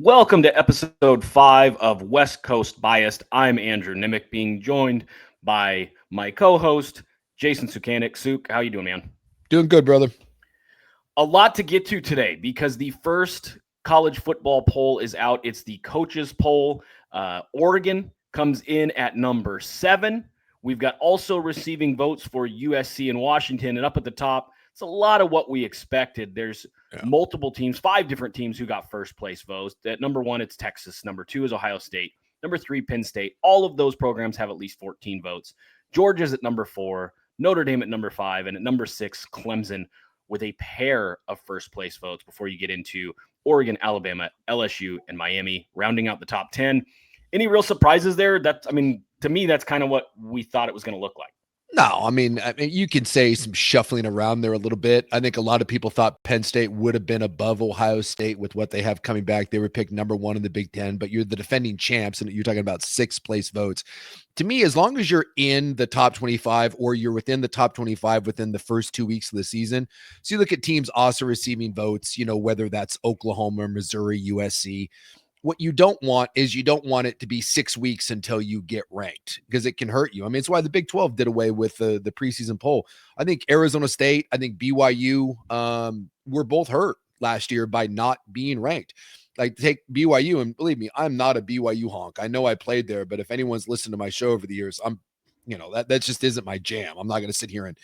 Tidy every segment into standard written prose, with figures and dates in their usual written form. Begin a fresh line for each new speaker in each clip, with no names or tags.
Welcome to episode 5 of West Coast Biased. I'm Andrew Nemec, being joined by my co-host, Jason Suke. Suke, how you doing, man?
Doing good, brother.
A lot to get to today because the first college football poll is out. It's the coaches poll. Oregon comes in at number 7. We've got also receiving votes for USC and Washington, and up at the top, it's a lot of what we expected. There's multiple teams, 5 different teams who got first place votes. At number 1, it's Texas. Number 2 is Ohio State. Number 3, Penn State. All of those programs have at least 14 votes. Georgia's at number 4, Notre Dame at number 5, and at number 6, Clemson, with a pair of first place votes before you get into Oregon, Alabama, LSU, and Miami, rounding out the top 10. Any real surprises there? To me, that's kind of what we thought it was going to look like.
No, I mean, you can say some shuffling around there a little bit. I think a lot of people thought Penn State would have been above Ohio State with what they have coming back. They were picked number 1 in the Big Ten, but you're the defending champs, and you're talking about 6th place votes. To me, as long as you're in the top 25 or you're within the top 25 within the first 2 weeks of the season. So you look at teams also receiving votes, whether that's Oklahoma, Missouri, USC. What you don't want is you don't want it to be 6 weeks until you get ranked, because it can hurt you. I mean, it's why the Big 12 did away with the preseason poll. I think Arizona State, I think BYU were both hurt last year by not being ranked. Like, take BYU, and believe me, I'm not a BYU honk. I know I played there, but if anyone's listened to my show over the years, that just isn't my jam. I'm not going to sit here and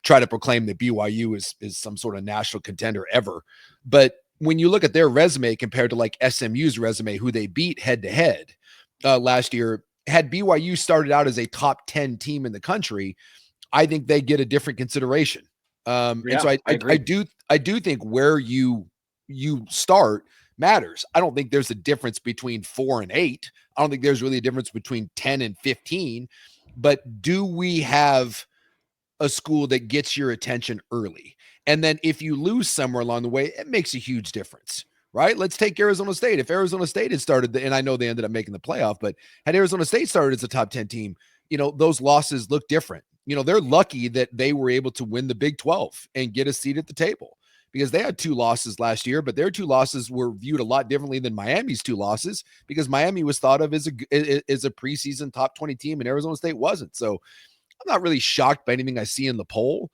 try to proclaim that BYU is some sort of national contender ever. But when you look at their resume compared to like SMU's resume, who they beat head to head last year, had BYU started out as a top 10 team in the country, I think they get a different consideration. And so I do think where you start matters. I don't think there's a difference between 4 and 8. I don't think there's really a difference between 10 and 15, but do we have a school that gets your attention early? And then if you lose somewhere along the way, it makes a huge difference, right? Let's take Arizona State. If Arizona State had started, and I know they ended up making the playoff, but had Arizona State started as a top 10 team, those losses look different. They're lucky that they were able to win the Big 12 and get a seat at the table, because they had 2 losses last year, but their 2 losses were viewed a lot differently than Miami's 2 losses, because Miami was thought of as a preseason top 20 team and Arizona State wasn't. So I'm not really shocked by anything I see in the poll.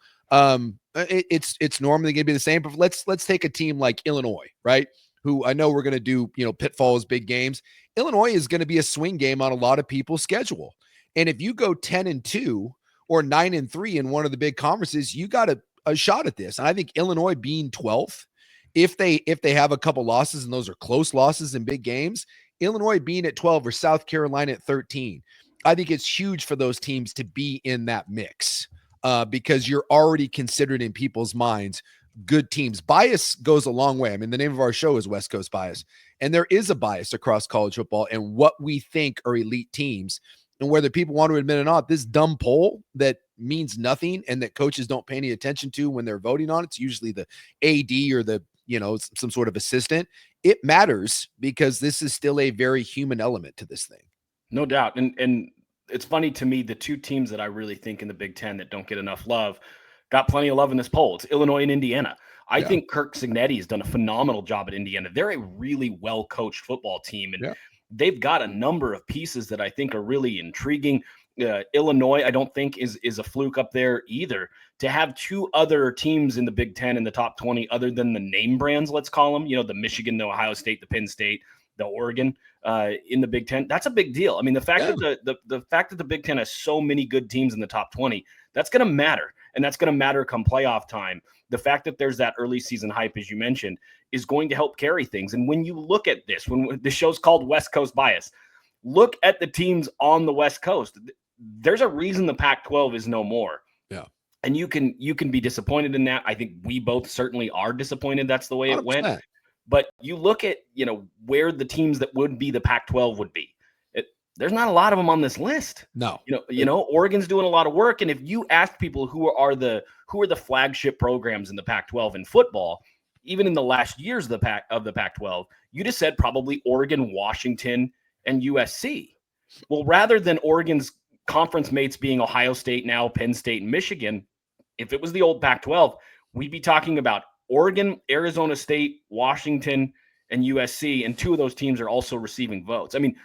It's normally going to be the same, but let's take a team like Illinois, right? Who I know we're going to do, pitfalls, big games. Illinois is going to be a swing game on a lot of people's schedule. And if you go 10-2 or 9-3 in one of the big conferences, you got a shot at this. And I think Illinois being 12th, if they have a couple losses and those are close losses in big games, Illinois being at 12 or South Carolina at 13, I think it's huge for those teams to be in that mix. Because you're already considered in people's minds good teams. Bias goes a long way. I mean, the name of our show is West Coast Bias, and there is a bias across college football and what we think are elite teams. And whether people want to admit it or not, this dumb poll that means nothing and that coaches don't pay any attention to when they're voting on it's usually the AD or the some sort of assistant. It matters because this is still a very human element to this thing.
No doubt. And it's funny to me, the 2 teams that I really think in the Big Ten that don't get enough love got plenty of love in this poll. It's Illinois and Indiana. I think Kirk Cignetti has done a phenomenal job at Indiana. They're a really well-coached football team, and they've got a number of pieces that I think are really intriguing. Illinois, I don't think is a fluke up there either. To have 2 other teams in the Big Ten in the top 20, other than the name brands, let's call them, the Michigan, the Ohio State, the Penn State, the Oregon in the Big Ten, that's a big deal. I mean, the fact that the fact that the Big Ten has so many good teams in the top 20, that's going to matter, and that's going to matter come playoff time. The fact that there's that early season hype, as you mentioned, is going to help carry things. And when you look at this, when the show's called West Coast Bias, look at the teams on the West Coast. There's a reason the Pac-12 is no more. Yeah. And you can be disappointed in that. I think we both certainly are disappointed that's the way it 100%. Went. But you look at, where the teams that would be the Pac-12 would be. There's not a lot of them on this list. No. Oregon's doing a lot of work. And if you ask people who are the flagship programs in the Pac-12 in football, even in the last years of the Pac-12, you just said probably Oregon, Washington, and USC. Well, rather than Oregon's conference mates being Ohio State now, Penn State, and Michigan, if it was the old Pac-12, we'd be talking about Oregon, Arizona State, Washington, and USC, and two of those teams are also receiving votes. I mean,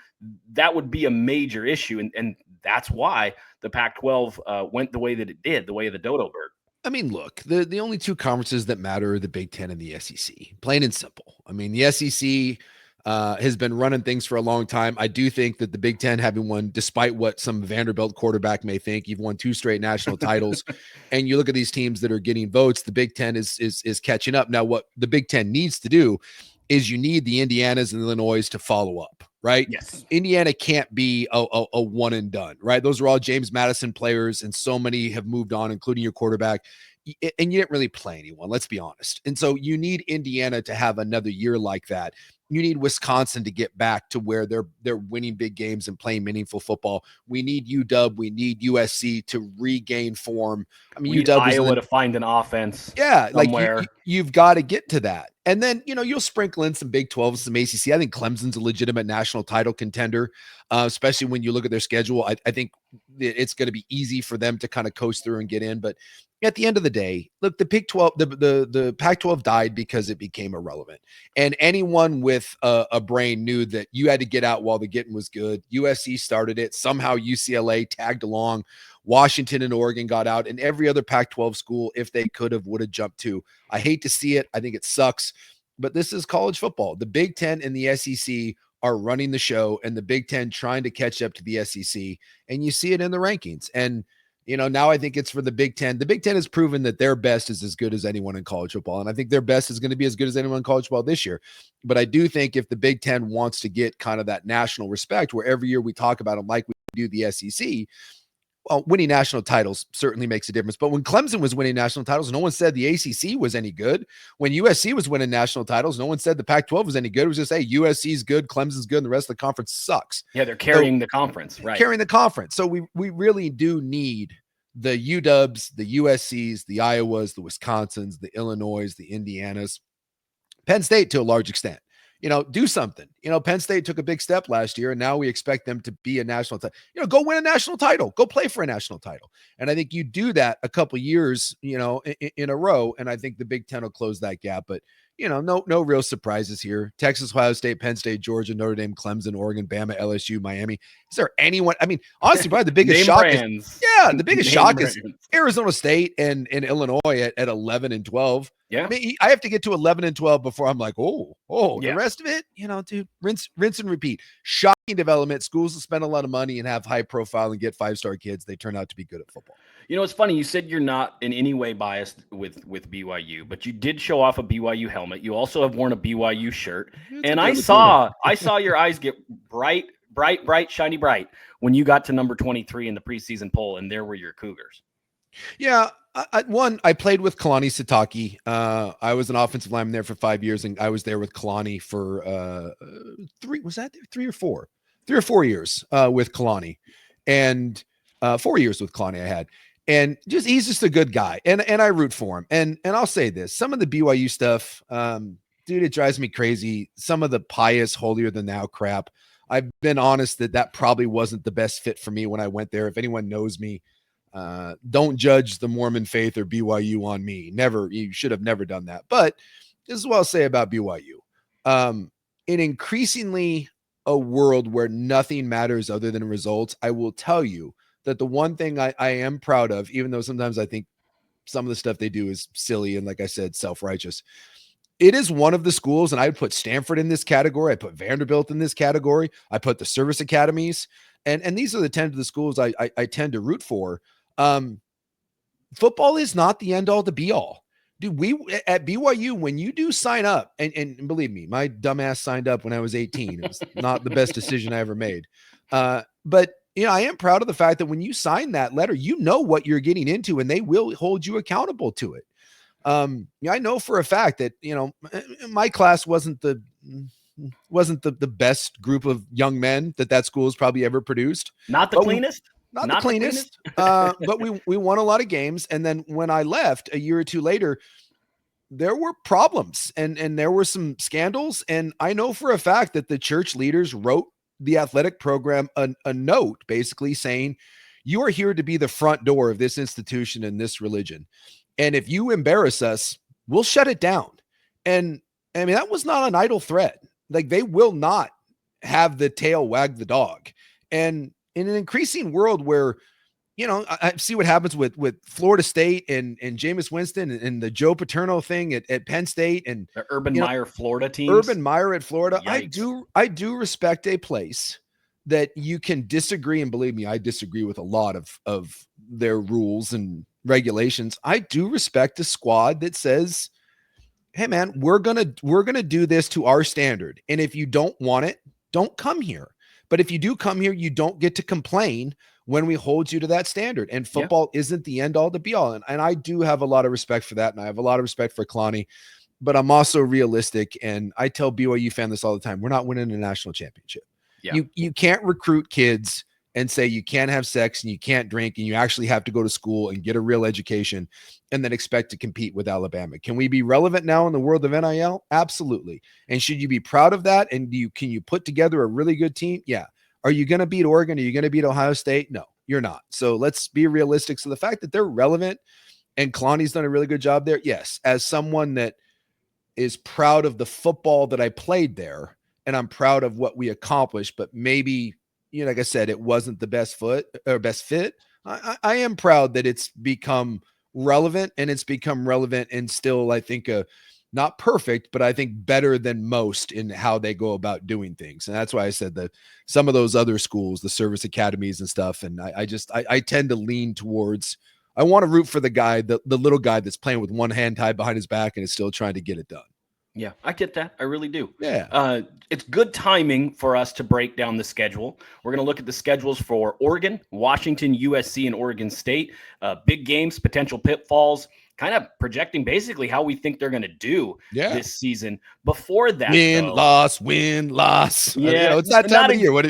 that would be a major issue, and that's why the Pac-12 went the way that it did, the way of the dodo bird.
I mean, look, the only two conferences that matter are the Big Ten and the SEC, plain and simple. I mean, the SEC has been running things for a long time. I do think that the Big Ten, having won, despite what some Vanderbilt quarterback may think, you've won 2 straight national titles, and you look at these teams that are getting votes, the Big Ten is catching up. Now, what the Big Ten needs to do is you need the Indianas and Illinois to follow up, right?
Yes.
Indiana can't be a one and done, right? Those are all James Madison players, and so many have moved on, including your quarterback. And you didn't really play anyone, let's be honest. And so you need Indiana to have another year like that. You need Wisconsin to get back to where they're winning big games and playing meaningful football. We need UW. We need USC to regain form. I mean,
we
UW
Iowa to find an offense.
Yeah,
somewhere.
Like you've got to get to that. And then, you'll sprinkle in some Big 12, some ACC. I think Clemson's a legitimate national title contender, especially when you look at their schedule. I think it's going to be easy for them to kind of coast through and get in. But at the end of the day, look, the Big 12, the Pac-12 died because it became irrelevant. And anyone with a brain knew that you had to get out while the getting was good. USC started it. Somehow UCLA tagged along. Washington and Oregon got out, and every other Pac-12 school, if they could have, would have jumped too. I hate to see it. I think it sucks, but this is college football. The Big Ten and the SEC are running the show, and the Big Ten trying to catch up to the SEC, and you see it in the rankings. And, now I think it's for the Big Ten. The Big Ten has proven that their best is as good as anyone in college football, and I think their best is going to be as good as anyone in college football this year. But I do think if the Big Ten wants to get kind of that national respect, where every year we talk about them like we do the SEC, well, winning national titles certainly makes a difference. But when Clemson was winning national titles, no one said the ACC was any good. When USC was winning national titles, no one said the Pac-12 was any good. It was just, hey, USC's good, Clemson's good, and the rest of the conference sucks.
Yeah, they're carrying the conference, right?
Carrying the conference. So we really do need the UWs, the USCs, the Iowas, the Wisconsins, the Illinois, the Indianas, Penn State to a large extent. Do something. Penn State took a big step last year, and now we expect them to be a national title. Go win a national title. Go play for a national title. And I think you do that a couple years, in a row, and I think the Big Ten will close that gap. But, no real surprises here. Texas, Ohio State, Penn State, Georgia, Notre Dame, Clemson, Oregon, Bama, LSU, Miami. Is there anyone? I mean, honestly, probably the biggest shock is Arizona State and Illinois at 11 and 12.
Yeah.
I mean, I have to get to 11 and 12 before I'm like,
yeah.
The rest of it, dude, rinse and repeat. Shocking development. Schools that spend a lot of money and have high profile and get 5-star kids, they turn out to be good at football.
It's funny. You said you're not in any way biased with BYU, but you did show off a BYU helmet. You also have worn a BYU shirt. And I saw your eyes get bright, shiny bright when you got to number 23 in the preseason poll, and there were your Cougars.
Yeah. I played with Kalani Sitake. I was an offensive lineman there for 5 years, and I was there with Kalani for 3 or 4 years with Kalani, and 4 years with Kalani I had. And he's just a good guy, and I root for him. And I'll say this: some of the BYU stuff, dude, it drives me crazy. Some of the pious, holier than thou crap. I've been honest that probably wasn't the best fit for me when I went there. If anyone knows me, don't judge the Mormon faith or BYU on me. Never. You should have never done that. But this is what I'll say about BYU. In increasingly a world where nothing matters other than results, I will tell you that the one thing I am proud of, even though sometimes I think some of the stuff they do is silly and, like I said, self-righteous, it is one of the schools, and I would put Stanford in this category. I put Vanderbilt in this category. I put the service academies. And these are the 10 of the schools I tend to root for. Football is not the end all, the be all. Dude, we at BYU, when you do sign up, and believe me, my dumbass signed up when I was 18. It was not the best decision I ever made. But I am proud of the fact that when you sign that letter, you know what you're getting into, and they will hold you accountable to it. I know for a fact that, my class wasn't the best group of young men that school has probably ever produced.
Not the cleanest.
Not the cleanest. But we won a lot of games. And then when I left a year or two later, there were problems and there were some scandals. And I know for a fact that the church leaders wrote the athletic program a note basically saying, you are here to be the front door of this institution and this religion. And if you embarrass us, we'll shut it down. And I mean, that was not an idle threat. Like, they will not have the tail wag the dog. And in an increasing world where, I see what happens with Florida State and Jameis Winston and the Joe Paterno thing at Penn State and
the Urban Meyer Florida teams.
Urban Meyer at Florida.
Yikes.
I do respect a place that you can disagree, and believe me, I disagree with a lot of their rules and regulations. I do respect a squad that says, hey man, we're gonna do this to our standard. And if you don't want it, don't come here. But if you do come here, you don't get to complain when we hold you to that standard. And football isn't the end all to be all. And I do have a lot of respect for that. And I have a lot of respect for Kalani, but I'm also realistic. And I tell BYU fan this all the time. We're not winning a national championship.
Yeah.
You can't recruit kids and say you can't have sex and you can't drink and you actually have to go to school and get a real education and then expect to compete with Alabama. Can we be relevant now in the world of NIL? Absolutely. And should you be proud of that? And can you put together a really good team? Yeah. Are you going to beat Oregon? Are you going to beat Ohio State? No, you're not. So let's be realistic. So the fact that they're relevant and Kalani's done a really good job there. Yes. As someone that is proud of the football that I played there, and I'm proud of what we accomplished, but maybe, like I said, it wasn't the best fit. I am proud that it's become relevant, and it's become relevant and still, I think, not perfect, but I think better than most in how they go about doing things. And that's why I said that some of those other schools, the service academies and stuff. And I tend to lean towards, I want to root for the guy, the little guy that's playing with one hand tied behind his back and is still trying to get it done.
Yeah, I get that. I really do.
Yeah.
It's good timing for us to break down the schedule. We're going to look at the schedules for Oregon, Washington, USC, and Oregon State. Big games, potential pitfalls, kind of projecting basically how we think they're going to do this season. Before that,
win, loss.
Yeah,
it's that time of year.
Not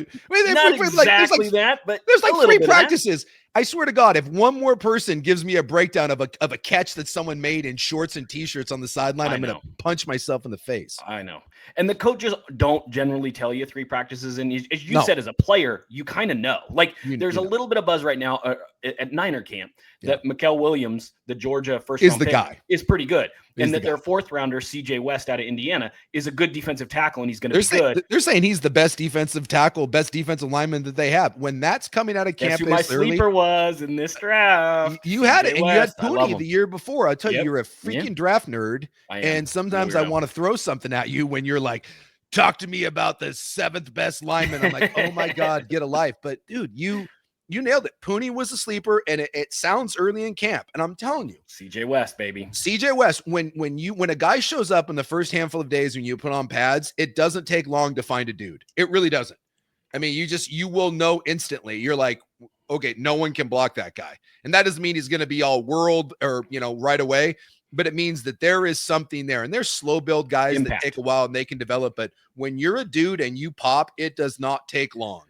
exactly that, but
there's like 3 practices. I swear to God, if one more person gives me a breakdown of a catch that someone made in shorts and t-shirts on the sideline, I'm going to punch myself in the face.
I know. And the coaches don't generally tell you 3 practices. And as you said, as a player, you kind of know. Like, there's a little bit of buzz right now at Niner camp that Mikael Williams, the Georgia first-round pick, is pretty good. And that their 4th-rounder, CJ West out of Indiana, is a good defensive tackle, and he's going to be good.
They're saying he's the best defensive tackle, best defensive lineman that they have. When that's coming out of campus,
who my sleeper was in this draft.
You had it, and you had Pooney the year before. I tell you, you're a freaking draft nerd, and sometimes I want to throw something at you when you're like, talk to me about the 7th best lineman. I'm like, oh my God, get a life. But dude, you nailed it. Pooney was a sleeper, and it sounds early in camp. And I'm telling you,
CJ West, baby.
CJ West, when a guy shows up in the first handful of days when you put on pads, it doesn't take long to find a dude. It really doesn't. I mean, you will know instantly. You're like, okay, no one can block that guy. And that doesn't mean he's going to be all world or, right away, but it means that there is something there. And there's slow build guys that take a while and they can develop. But when you're a dude and you pop, it does not take long.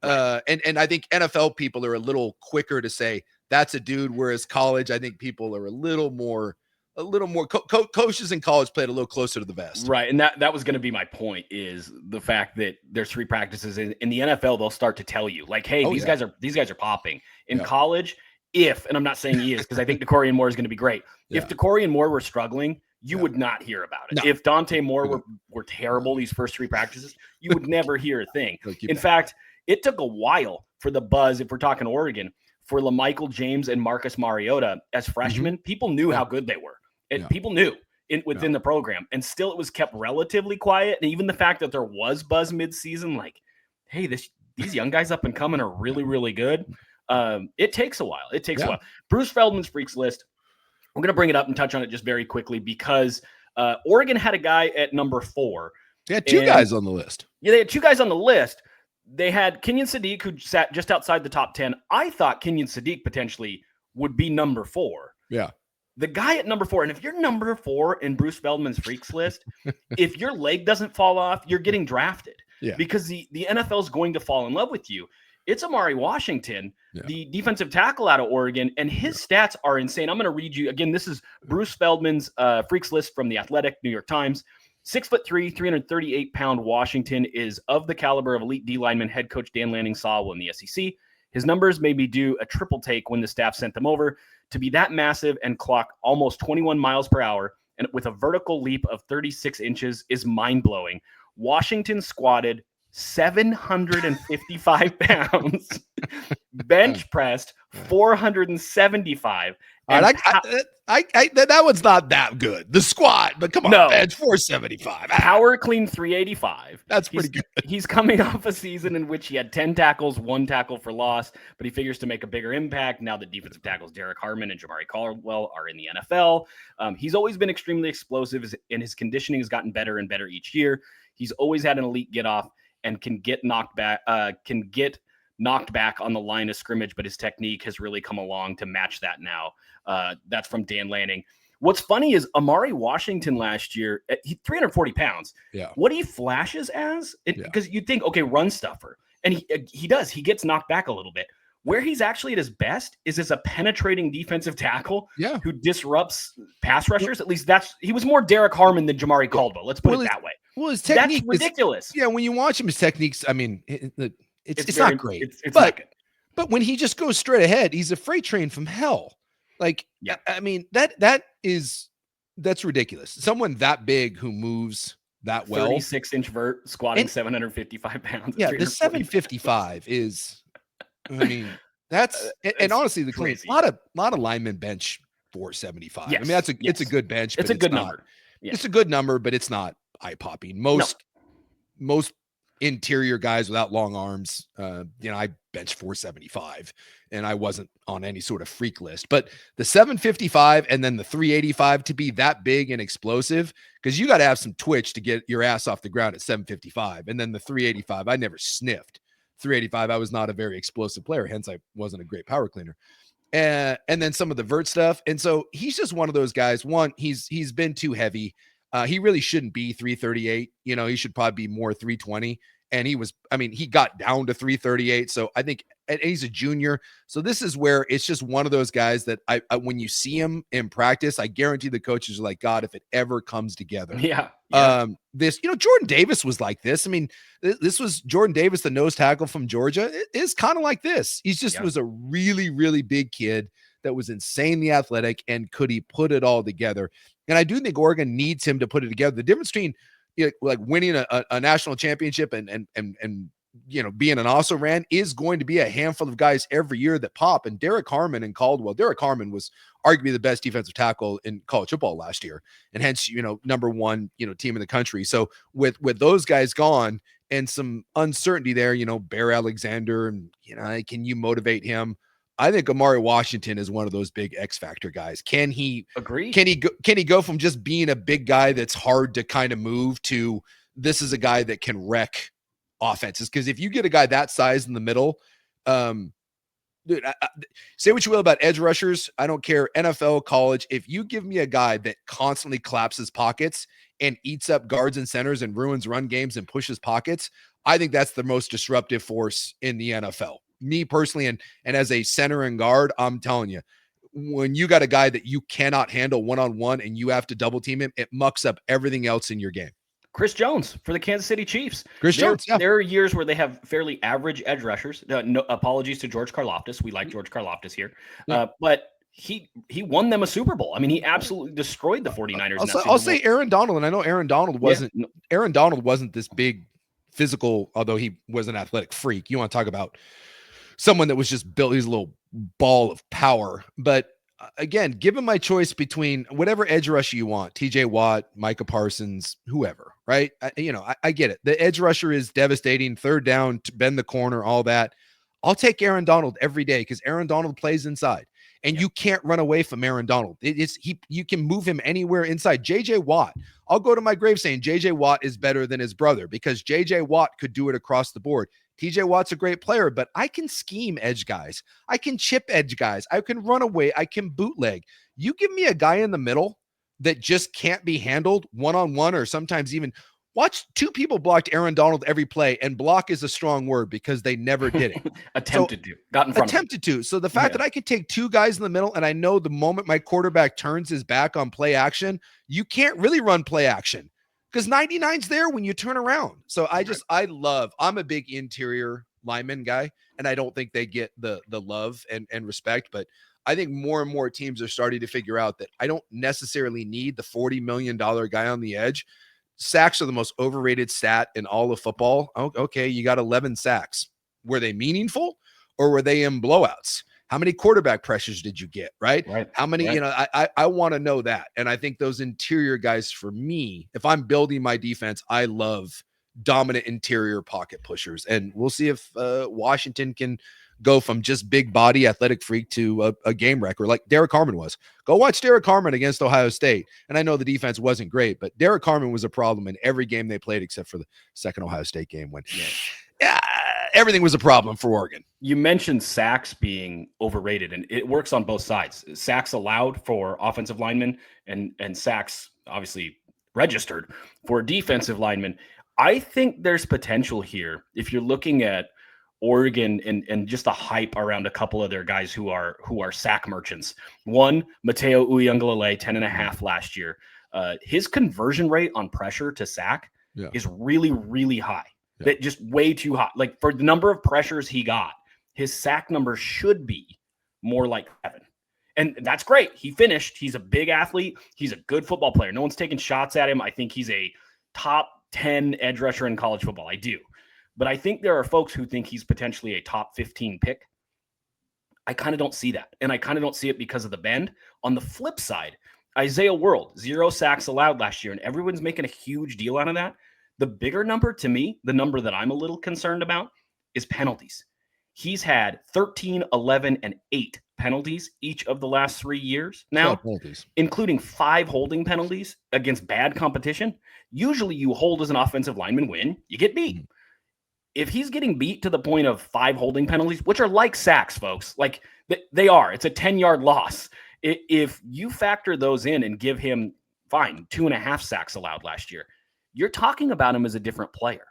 And I think NFL people are a little quicker to say that's a dude, whereas college, I think people are a little more coaches in college played a little closer to the vest.
Right. And that was going to be my point, is the fact that there's 3 practices in the NFL. They'll start to tell you like, hey, these guys are popping in college. And I'm not saying he is, because I think DeCorian Moore is going to be great. If DeCorian Moore were struggling, you would not hear about it. No. If Dante Moore were terrible these first 3 practices, you would never hear a thing. In fact, it took a while for the buzz, if we're talking Oregon, for LaMichael James and Marcus Mariota as freshmen. People knew how good they were. People knew within the program, and still it was kept relatively quiet. And even the fact that there was buzz midseason, like, hey, these young guys up and coming are really, really good. It takes a while. It takes a while. Bruce Feldman's Freaks list, we're going to bring it up and touch on it just very quickly, because Oregon had a guy at number 4.
They had 2 guys on the list.
Yeah, they had 2 guys on the list. They had Kenyon Sadiq, who sat just outside the top 10. I thought Kenyon Sadiq potentially would be number 4.
Yeah.
The guy at number 4, and if you're number 4 in Bruce Feldman's Freaks list, if your leg doesn't fall off, you're getting drafted. Yeah. Because the NFL is going to fall in love with you. It's Amari Washington, the defensive tackle out of Oregon, and his stats are insane. I'm going to read you again. This is Bruce Feldman's Freaks list from The Athletic, New York Times. 6'3", 338-pound Washington is of the caliber of elite D lineman head coach Dan Lanning saw in the SEC. His numbers made me do a triple take when the staff sent them over. To be that massive and clock almost 21 miles per hour and with a vertical leap of 36 inches is mind-blowing. Washington squatted 755 pounds, bench pressed 475.
All right, that one's not that good. The squat, but come on,
No.
bench 475.
Power clean 385.
That's pretty good.
He's coming off a season in which he had 10 tackles, 1 tackle for loss, but he figures to make a bigger impact now that defensive tackles Derek Harmon and Jamari Caldwell are in the NFL. He's always been extremely explosive, and his conditioning has gotten better and better each year. He's always had an elite get off and can get knocked back on the line of scrimmage, but his technique has really come along to match that now. That's from Dan Lanning. What's funny is Amari Washington last year, he's 340 pounds.
Yeah.
What he flashes as, because you'd think, okay, run stuffer. And he does. He gets knocked back a little bit. Where he's actually at his best is as a penetrating defensive tackle who disrupts pass rushers. At least he was more Derek Harmon than Jamari Caldwell. Let's put it that way.
Well, his technique
that's ridiculous.
When you watch him, his techniques, I mean, it's
very,
not great.
It's not good.
But when he just goes straight ahead, he's a freight train from hell. Like, I mean, that's ridiculous. Someone that big who moves that well.
36-inch vert, squatting 755 pounds.
Yeah, the 755 is, I mean, that's and honestly, the clean. A lot of linemen bench 475. Yes, I mean, it's a good bench.
It's a good number.
Yeah. It's a good number, but it's not eye-popping. Most interior guys without long arms, I bench 475 and I wasn't on any sort of freak list, but the 755 and then the 385 to be that big and explosive, because you got to have some twitch to get your ass off the ground at 755. And then the 385, I never sniffed 385. I was not a very explosive player. Hence I wasn't a great power cleaner. And then some of the vert stuff. And so he's just one of those guys. One, he's been too heavy. He really shouldn't be 338. He should probably be more 320. And he got down to 338. So I think, and he's a junior. So this is where it's just one of those guys that I when you see him in practice, I guarantee the coaches are like, God, if it ever comes together.
Yeah.
Jordan Davis was like this. I mean, this was Jordan Davis, the nose tackle from Georgia. It is kind of like this. He's just was a really, really big kid that was insanely athletic, and could he put it all together? And I do think Oregon needs him to put it together. The difference between like winning a national championship and being an also-ran is going to be a handful of guys every year that pop. And Derek Harmon and Caldwell. Derek Harmon was arguably the best defensive tackle in college football last year, and hence number one team in the country. So with those guys gone and some uncertainty there, Bear Alexander, and can you motivate him? I think Amari Washington is one of those big X factor guys. Can he
agree?
Can he go from just being a big guy that's hard to kind of move to this is a guy that can wreck offenses? Because if you get a guy that size in the middle, dude, say what you will about edge rushers. I don't care. NFL, college. If you give me a guy that constantly collapses pockets and eats up guards and centers and ruins run games and pushes pockets, I think that's the most disruptive force in the NFL. Me personally, and as a center and guard, I'm telling you, when you got a guy that you cannot handle one-on-one and you have to double team him, it mucks up everything else in your game.
Chris Jones for the Kansas City Chiefs.
There
are years where they have fairly average edge rushers. No apologies to George Karlaftis. We like George Karlaftis here. But he won them a Super Bowl. I mean, he absolutely destroyed the 49ers.
I'll say Aaron Donald, and I know Aaron Donald wasn't this big physical, although he was an athletic freak. You want to talk about someone that was just built, he's a little ball of power. But again, given my choice between whatever edge rusher you want, TJ Watt, Micah Parsons, whoever, right? I get it. The edge rusher is devastating, third down, to bend the corner, all that. I'll take Aaron Donald every day because Aaron Donald plays inside, and you can't run away from Aaron Donald. You can move him anywhere inside. JJ Watt, I'll go to my grave saying JJ Watt is better than his brother because JJ Watt could do it across the board. TJ Watt's a great player, but I can scheme edge guys. I can chip edge guys. I can run away. I can bootleg. You give me a guy in the middle that just can't be handled one-on-one, or sometimes even watch two people blocked Aaron Donald every play, and block is a strong word because they never did it.
Attempted to.
So the fact that I could take two guys in the middle, and I know the moment my quarterback turns his back on play action, you can't really run play action. Because 99's there when you turn around. So I'm a big interior lineman guy, and I don't think they get the love and respect, but I think more and more teams are starting to figure out that I don't necessarily need the $40 million guy on the edge. Sacks are the most overrated stat in all of football. Okay, you got 11 sacks. Were they meaningful or were they in blowouts? How many quarterback pressures did you get, right? How many, I want to know that. And I think those interior guys, for me, if I'm building my defense, I love dominant interior pocket pushers. And we'll see if Washington can go from just big body athletic freak to a game wrecker like Derek Carmen was. Go watch Derek Carmen against Ohio State. And I know the defense wasn't great, but Derek Carmen was a problem in every game they played except for the second Ohio State game when everything was a problem for Oregon.
You mentioned sacks being overrated, and it works on both sides. Sacks allowed for offensive linemen and sacks obviously registered for defensive linemen. I think there's potential here if you're looking at Oregon and just the hype around a couple of their guys who are sack merchants. One, Mateo Uyunglele, 10.5 last year. His conversion rate on pressure to sack is really, really high. That just way too high. Like for the number of pressures he got, his sack number should be more like 7. And that's great. He finished. He's a big athlete. He's a good football player. No one's taking shots at him. I think he's a top 10 edge rusher in college football. I do. But I think there are folks who think he's potentially a top 15 pick. I kind of don't see that. And I kind of don't see it because of the bend. On the flip side, Isaiah World, 0 sacks allowed last year, and everyone's making a huge deal out of that. The bigger number to me, the number that I'm a little concerned about, is penalties. He's had 13, 11, and 8 penalties each of the last 3 years now, including 5 holding penalties against bad competition. Usually you hold as an offensive lineman, win, you get beat. If he's getting beat to the point of 5 holding penalties, which are like sacks, folks, like they are, it's a 10-yard loss. If you factor those in and give him, 2.5 sacks allowed last year, you're talking about him as a different player.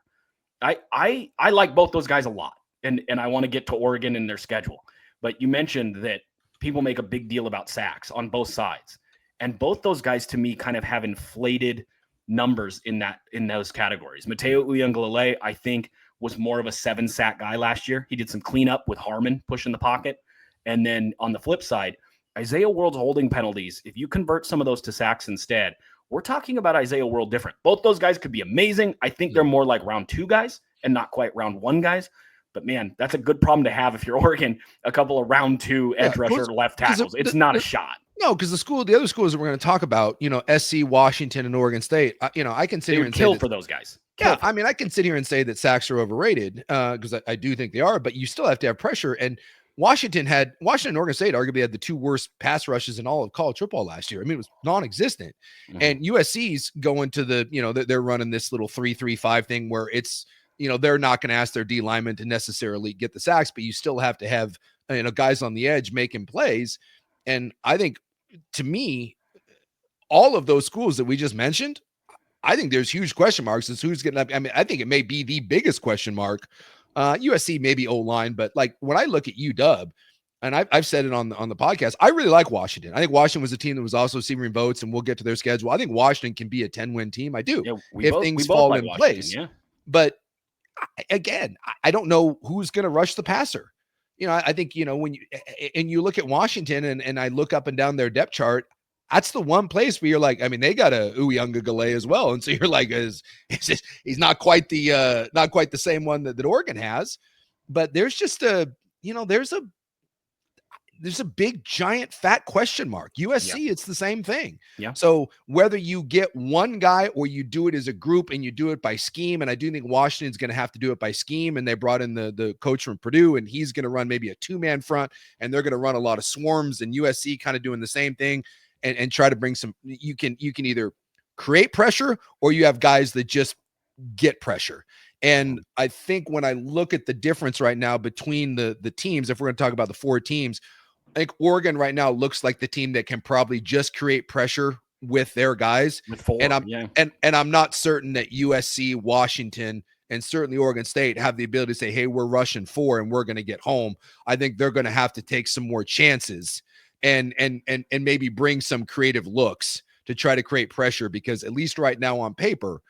I like both those guys a lot, and I want to get to Oregon and their schedule. But you mentioned that people make a big deal about sacks on both sides, and both those guys to me kind of have inflated numbers in those categories. Mateo Uyunglele, I think, was more of a 7-sack guy last year. He did some cleanup with Harmon pushing the pocket, and then on the flip side, Isaiah World's holding penalties. If you convert some of those to sacks instead, we're talking about Isaiah World different. Both those guys could be amazing. I think they're more like round 2 guys and not quite round 1 guys. But man, that's a good problem to have if you're Oregon. A couple of round 2 edge rusher left tackles. It's not a shot.
No, because the other schools that we're going to talk about, SC, Washington, and Oregon State, I can sit here and
kill for those guys.
I mean, I can sit here and say that sacks are overrated because I do think they are, but you still have to have pressure. And Washington and Oregon State arguably had the 2 worst pass rushes in all of college football last year. I mean, it was non-existent. And USC's going to they're running this little 3-3-5 thing where it's, they're not going to ask their D linemen to necessarily get the sacks, but you still have to have, guys on the edge making plays. And I think, to me, all of those schools that we just mentioned, I think there's huge question marks as who's getting up. I mean, I think it may be the biggest question mark. USC maybe O-line, but like when I look at UW, and I've said it on the podcast, I really like Washington. I think Washington was a team that was also receiving votes, and we'll get to their schedule. I think Washington can be a 10-win team. I do, if things fall in place. Yeah. But again, I don't know who's going to rush the passer. I think, when you look at Washington and I look up and down their depth chart, that's the one place where you're like, I mean, they got a Uyunglele as well. And so you're like, he's not quite the same one that Oregon has, but there's just there's a big, giant, fat question mark. USC, It's the same thing. Yeah. So whether you get one guy or you do it as a group and you do it by scheme, and I do think Washington's going to have to do it by scheme, and they brought in the coach from Purdue, and he's going to run maybe a 2-man front, and they're going to run a lot of swarms, and USC kind of doing the same thing and try to bring some. You can either create pressure or you have guys that just get pressure. And I think when I look at the difference right now between the teams, if we're going to talk about the 4 teams, I think Oregon right now looks like the team that can probably just create pressure with their guys.
With 4,
and I'm not certain that USC, Washington, and certainly Oregon State have the ability to say, hey, we're rushing 4 and we're going to get home. I think they're going to have to take some more chances and maybe bring some creative looks to try to create pressure, because at least right now on paper,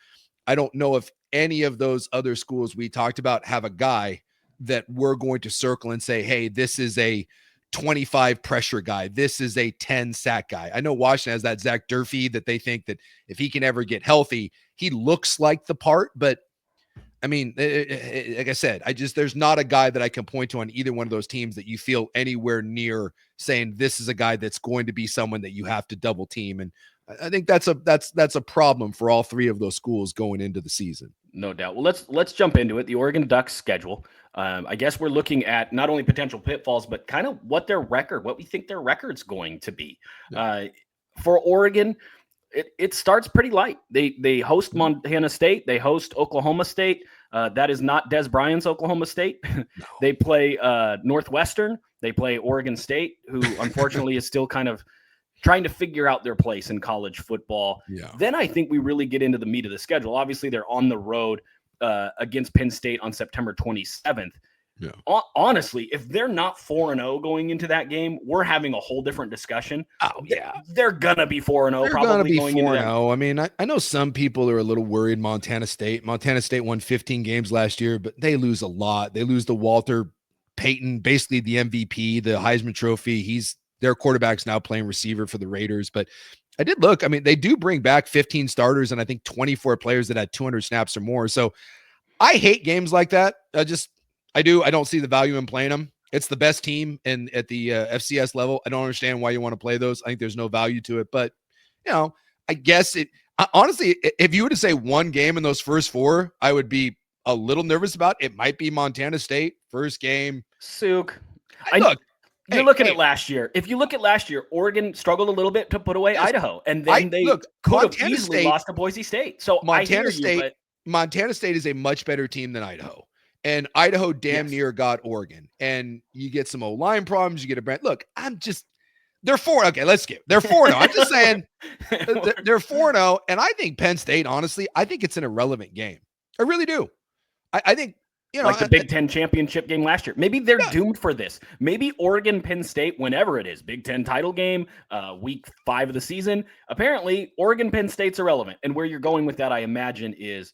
I don't know if any of those other schools we talked about have a guy that we're going to circle and say, hey, this is a 25 pressure guy. This is a 10 sack guy. I know Washington has that Zach Durfee that they think that if he can ever get healthy, he looks like the part. But I mean, like I said, there's not a guy that I can point to on either one of those teams that you feel anywhere near saying this is a guy that's going to be someone that you have to double team. And I think that's a problem for all three of those schools going into the season.
No doubt. Well, let's jump into it. The Oregon Ducks schedule. I guess we're looking at not only potential pitfalls, but kind of what we think their record's going to be. Yeah. For Oregon, it starts pretty light. They host Montana State. They host Oklahoma State. That is not Des Bryant's Oklahoma State. No. They play Northwestern. They play Oregon State, who unfortunately is still kind of trying to figure out their place in college football. Yeah. Then I think we really get into the meat of the schedule. Obviously, they're on the road against Penn State on September 27th. Yeah. Honestly, if they're not 4-0 going into that game, we're having a whole different discussion.
Oh, yeah.
They're going to be 4-0 probably
going 4-0. I mean, I know some people are a little worried Montana State. Montana State won 15 games last year, but they lose a lot. They lose to Walter Payton, basically the MVP, the Heisman Trophy. Their quarterback's now playing receiver for the Raiders. But I did look. I mean, they do bring back 15 starters and I think 24 players that had 200 snaps or more. So I hate games like that. I don't see the value in playing them. It's the best team at the FCS level. I don't understand why you want to play those. I think there's no value to it. But, I guess honestly, if you were to say one game in those first four, I would be a little nervous about. It might be Montana State, first game.
Suke. You're looking at last year. If you look at last year, Oregon struggled a little bit to put away Idaho, and then they could have easily lost to Boise State. So Montana
State is a much better team than Idaho, and Idaho near got Oregon, and you get some O-line problems. You get a brand. Look, they're 4. Okay, let's skip. They're 4-0. I'm just saying they're 4-0, and I think Penn State. Honestly, I think it's an irrelevant game. I really do. I think.
Like the Big Ten championship game last year. Maybe they're doomed for this. Maybe Oregon, Penn State, whenever it is, Big Ten title game, week 5 of the season. Apparently, Oregon, Penn State's irrelevant. And where you're going with that, I imagine, is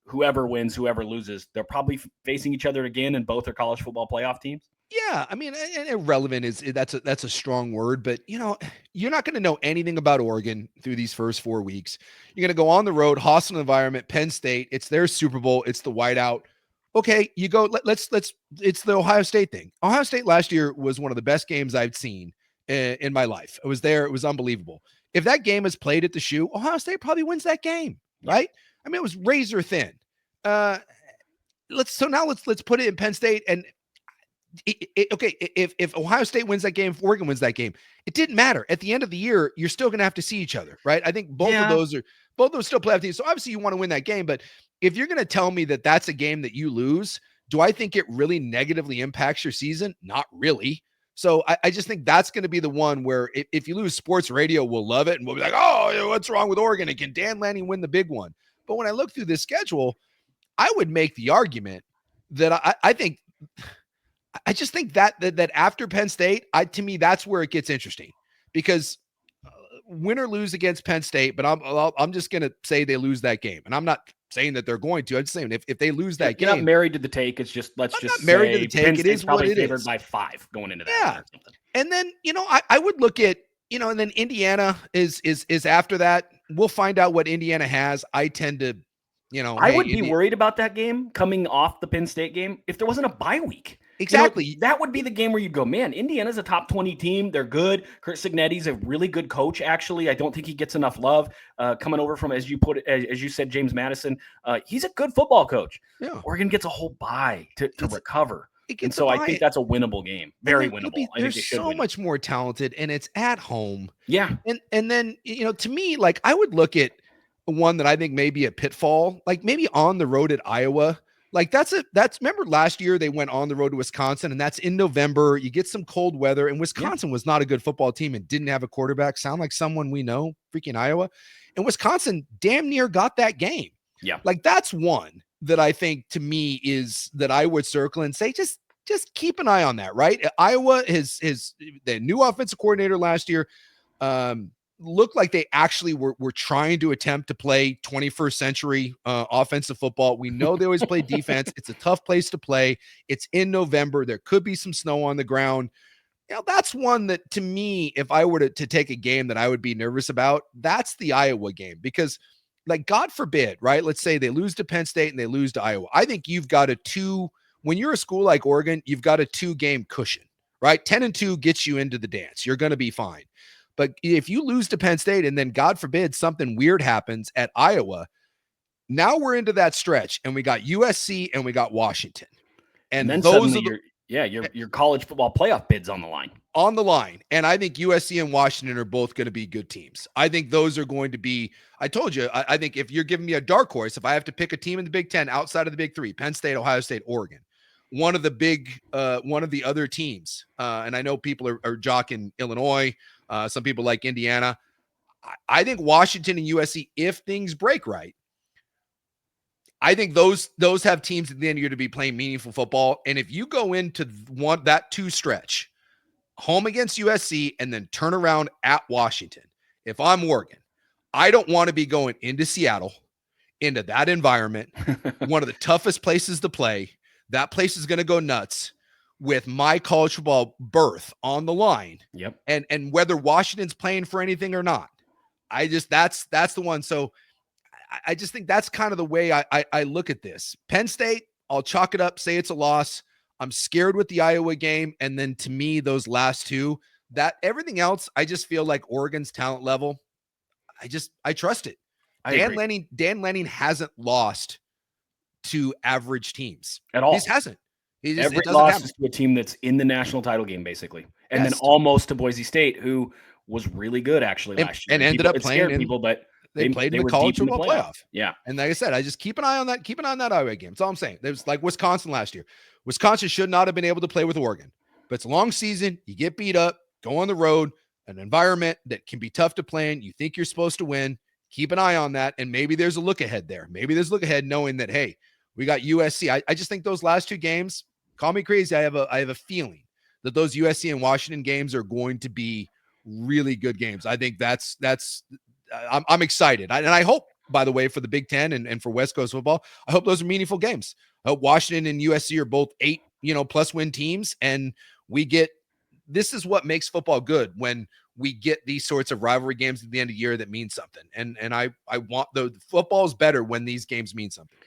whoever wins, whoever loses, they're probably facing each other again, and both are college football playoff teams.
Yeah, I mean, irrelevant that's a strong word, but you're not going to know anything about Oregon through these first 4 weeks. You're going to go on the road, hostile environment, Penn State. It's their Super Bowl. It's the whiteout. Okay, you go. Let's. It's the Ohio State thing. Ohio State last year was one of the best games I've seen in my life. I was there. It was unbelievable. If that game is played at the Shoe, Ohio State probably wins that game, right? I mean, it was razor thin. Let's put it in Penn State. And if Ohio State wins that game, if Oregon wins that game, it didn't matter. At the end of the year, you're still going to have to see each other, right? I think both of those still playoff teams. So obviously you want to win that game, but if you're going to tell me that that's a game that you lose, do I think it really negatively impacts your season? Not really. So I just think that's going to be the one where if you lose, sports radio will love it. And we'll be like, oh, what's wrong with Oregon? And can Dan Lanning win the big one? But when I look through this schedule, I would make the argument that I just think that after Penn State, to me, that's where it gets interesting because win or lose against Penn State, but I'm just going to say they lose that game. And I'm not saying that they're going to. I'm just saying if they lose that game,
you're not married to the take. It's just
not married to the take. It is
probably
what it
favored
is.
by 5 going into that.
Yeah, and then I would look at and then Indiana is after that. We'll find out what Indiana has. I tend to,
I would be worried about that game coming off the Penn State game if there wasn't a bye week.
Exactly.
That would be the game where you'd go, man, Indiana's a top 20 team. They're good. Curt Cignetti's a really good coach, actually. I don't think he gets enough love coming over from, as you said, James Madison. He's a good football coach. Yeah. Oregon gets a whole bye to recover. And so I think that's a winnable game. Very winnable.
They're so much more talented, and it's at home.
Yeah.
And then, to me, like I would look at one that I think may be a pitfall, like maybe on the road at Iowa. Like remember last year they went on the road to Wisconsin, and that's in November. You get some cold weather, and Wisconsin was not a good football team and didn't have a quarterback. Sound like someone we know, freaking Iowa. And Wisconsin damn near got that game.
Yeah.
Like that's one that I think to me is that I would circle and say, just keep an eye on that, right? Iowa is the new offensive coordinator last year. Looked like they actually were trying to attempt to play 21st century offensive football. We know they always play defense. It's a tough place to play. It's in November. There could be some snow on the ground. That's one that, to me, if I were to take a game that I would be nervous about, that's the Iowa game. Because, like, God forbid, right? Let's say they lose to Penn State and they lose to Iowa. I think you've got when you're a school like Oregon, you've got a 2-game cushion, right? 10-2 gets you into the dance. You're going to be fine. But if you lose to Penn State and then, God forbid, something weird happens at Iowa, now we're into that stretch, and we got USC and we got Washington.
And then those suddenly your college football playoff bid's on the line.
On the line. And I think USC and Washington are both going to be good teams. I think those are going to be, I told you, I think if you're giving me a dark horse, if I have to pick a team in the Big Ten outside of the Big Three, Penn State, Ohio State, Oregon, one of the other teams, and I know people are jockeying Illinois, some people like Indiana. I think Washington and USC, if things break right, I think those have teams at the end of the year to be playing meaningful football. And if you go into that 2 stretch, home against USC and then turn around at Washington, if I'm Oregon, I don't want to be going into Seattle, into that environment, one of the toughest places to play. That place is going to go nuts with my college football berth on the line.
Yep.
And whether Washington's playing for anything or not, that's the one. So I just think that's kind of the way I look at this. Penn State, I'll chalk it up, say it's a loss. I'm scared with the Iowa game. And then, to me, those last 2, that everything else, I just feel like Oregon's talent level, I trust it. Dan Lanning hasn't lost to average teams
at all.
He hasn't.
Every loss is to a team that's in the national title game, basically. And then almost to Boise State, who was really good actually last year.
And ended up playing
people, but
they played in the college football playoff.
Yeah.
And like I said, I just keep an eye on that. Keep an eye on that Iowa game. That's all I'm saying. There's like Wisconsin last year. Wisconsin should not have been able to play with Oregon, but it's a long season. You get beat up, go on the road, an environment that can be tough to play in. You think you're supposed to win. Keep an eye on that. And maybe there's a look ahead there. Maybe there's a look ahead knowing that, hey, we got USC. I just think those last 2 games, call me crazy, I have a feeling that those USC and Washington games are going to be really good games. I think I'm excited. And I hope, by the way, for the Big Ten and for West Coast football, I hope those are meaningful games. I hope Washington and USC are both 8, plus win teams. And this is what makes football good, when we get these sorts of rivalry games at the end of the year that mean something. And I want the football's better when these games mean something.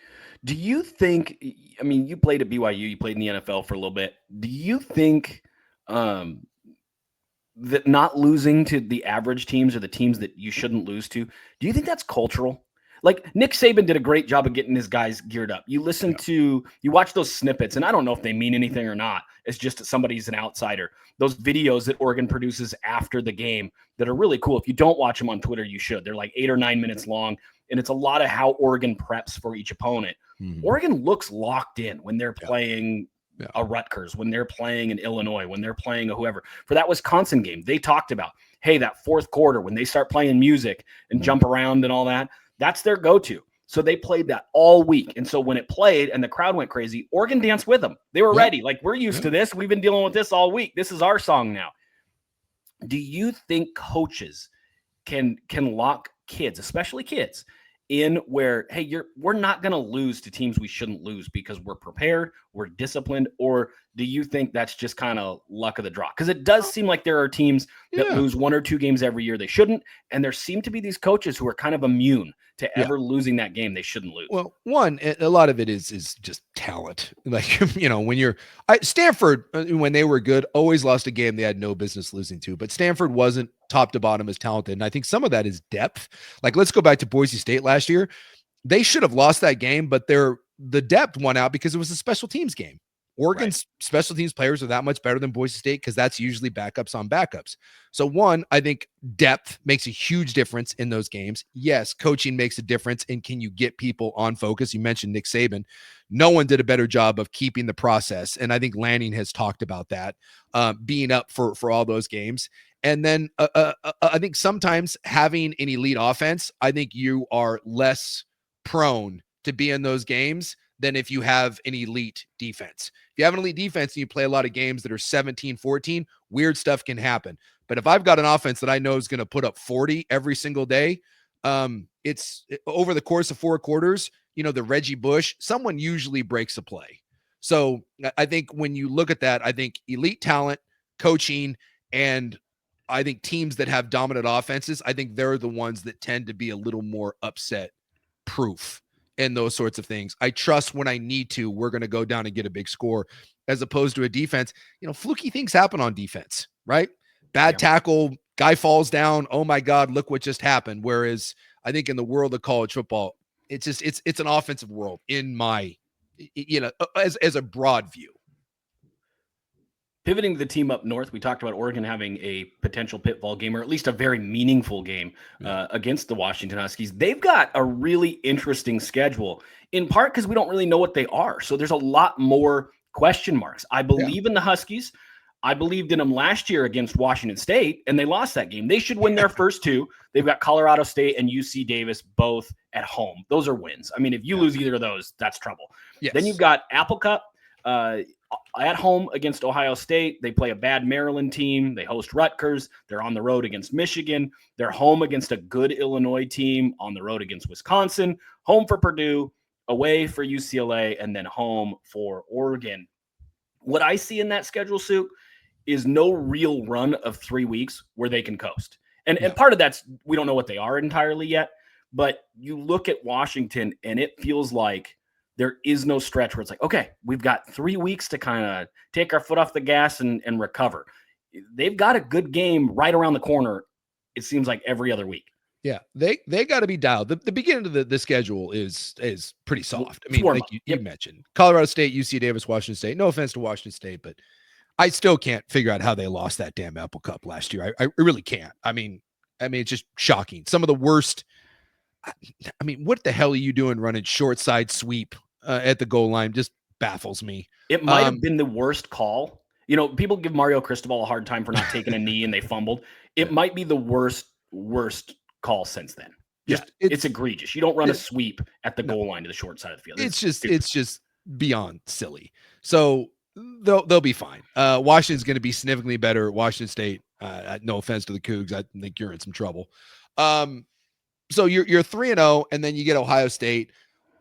Do you think, you played at BYU, you played in the NFL for a little bit. Do you think that not losing to the average teams or the teams that you shouldn't lose to, do you think that's cultural? Like, Nick Saban did a great job of getting his guys geared up. You you watch those snippets, and I don't know if they mean anything or not. It's just that somebody's an outsider. Those videos that Oregon produces after the game that are really cool. If you don't watch them on Twitter, you should. They're like 8 or 9 minutes long, and it's a lot of how Oregon preps for each opponent. Mm-hmm. Oregon looks locked in when they're playing a Rutgers, when they're playing an Illinois, when they're playing a whoever. For that Wisconsin game, they talked about, hey, that fourth quarter, when they start playing music and jump around and all that, that's their go-to. So they played that all week. And so when it played and the crowd went crazy, Oregon danced with them. They were ready. Like, we're used to this. We've been dealing with this all week. This is our song now. Do you think coaches can lock kids, especially kids, in where, hey, we're not going to lose to teams we shouldn't lose because we're prepared, we're disciplined? Or do you think that's just kind of luck of the draw? Because it does seem like there are teams that lose 1 or 2 games every year they shouldn't, and there seem to be these coaches who are kind of immune to ever losing that game they shouldn't lose.
Well, one, a lot of it is just talent. Like, when Stanford, when they were good, always lost a game they had no business losing to, but Stanford wasn't top to bottom as talented. And I think some of that is depth. Like, let's go back to Boise State last year. They should have lost that game, but the depth won out because it was a special teams game. Oregon's special teams players are that much better than Boise State because that's usually backups on backups. So one, I think depth makes a huge difference in those games. Yes, coaching makes a difference. And can you get people on focus? You mentioned Nick Saban. No one did a better job of keeping the process. And I think Lanning has talked about that, being up for all those games. And then I think sometimes having an elite offense, I think you are less prone to be in those games than if you have an elite defense. If you have an elite defense and you play a lot of games that are 17-14, weird stuff can happen. But if I've got an offense that I know is going to put up 40 every single day, it's over the course of 4 quarters, the Reggie Bush, someone usually breaks a play. So I think when you look at that, I think elite talent coaching, and I think teams that have dominant offenses, I think they're the ones that tend to be a little more upset proof and those sorts of things. I trust when I need to, we're going to go down and get a big score, as opposed to a defense. Fluky things happen on defense, right? Bad tackle, guy falls down. Oh my God, look what just happened. Whereas I think in the world of college football, it's an offensive world in my, as a broad view.
Pivoting to the team up north, we talked about Oregon having a potential pitfall game, or at least a very meaningful game against the Washington Huskies. They've got a really interesting schedule, in part because we don't really know what they are. So there's a lot more question marks. I believe in the Huskies. I believed in them last year against Washington State, and they lost that game. They should win their first two. They've got Colorado State and UC Davis both at home. Those are wins. I mean, if you lose either of those, that's trouble.
Yes.
Then you've got Apple Cup at home against Ohio State. They play a bad Maryland team. They host Rutgers. They're on the road against Michigan. They're home against a good Illinois team, on the road against Wisconsin, home for Purdue, away for UCLA, and then home for Oregon. What I see in that schedule, Sue, is no real run of 3 weeks where they can coast. And part of that's, we don't know what they are entirely yet, but you look at Washington and it feels like there is no stretch where it's like, okay, we've got 3 weeks to kind of take our foot off the gas and recover. They've got a good game right around the corner, it seems like, every other week.
Yeah, they got to be dialed. The beginning of the schedule is pretty soft. I mean, like you mentioned, Colorado State, UC Davis, Washington State. No offense to Washington State, but I still can't figure out how they lost that damn Apple Cup last year. I really can't. I mean, it's just shocking. Some of the worst. I mean, what the hell are you doing running short side sweep at the goal line? Just baffles me.
It might have been the worst call. People give Mario Cristobal a hard time for not taking a knee and they fumbled. It might be the worst call since then. It's egregious. You don't run a sweep at the goal line to the short side of the field.
It's just beyond silly. So they'll be fine. Washington's going to be significantly better. Washington State, no offense to the Cougs, I think you're in some trouble. So you're 3-0, and then you get Ohio State.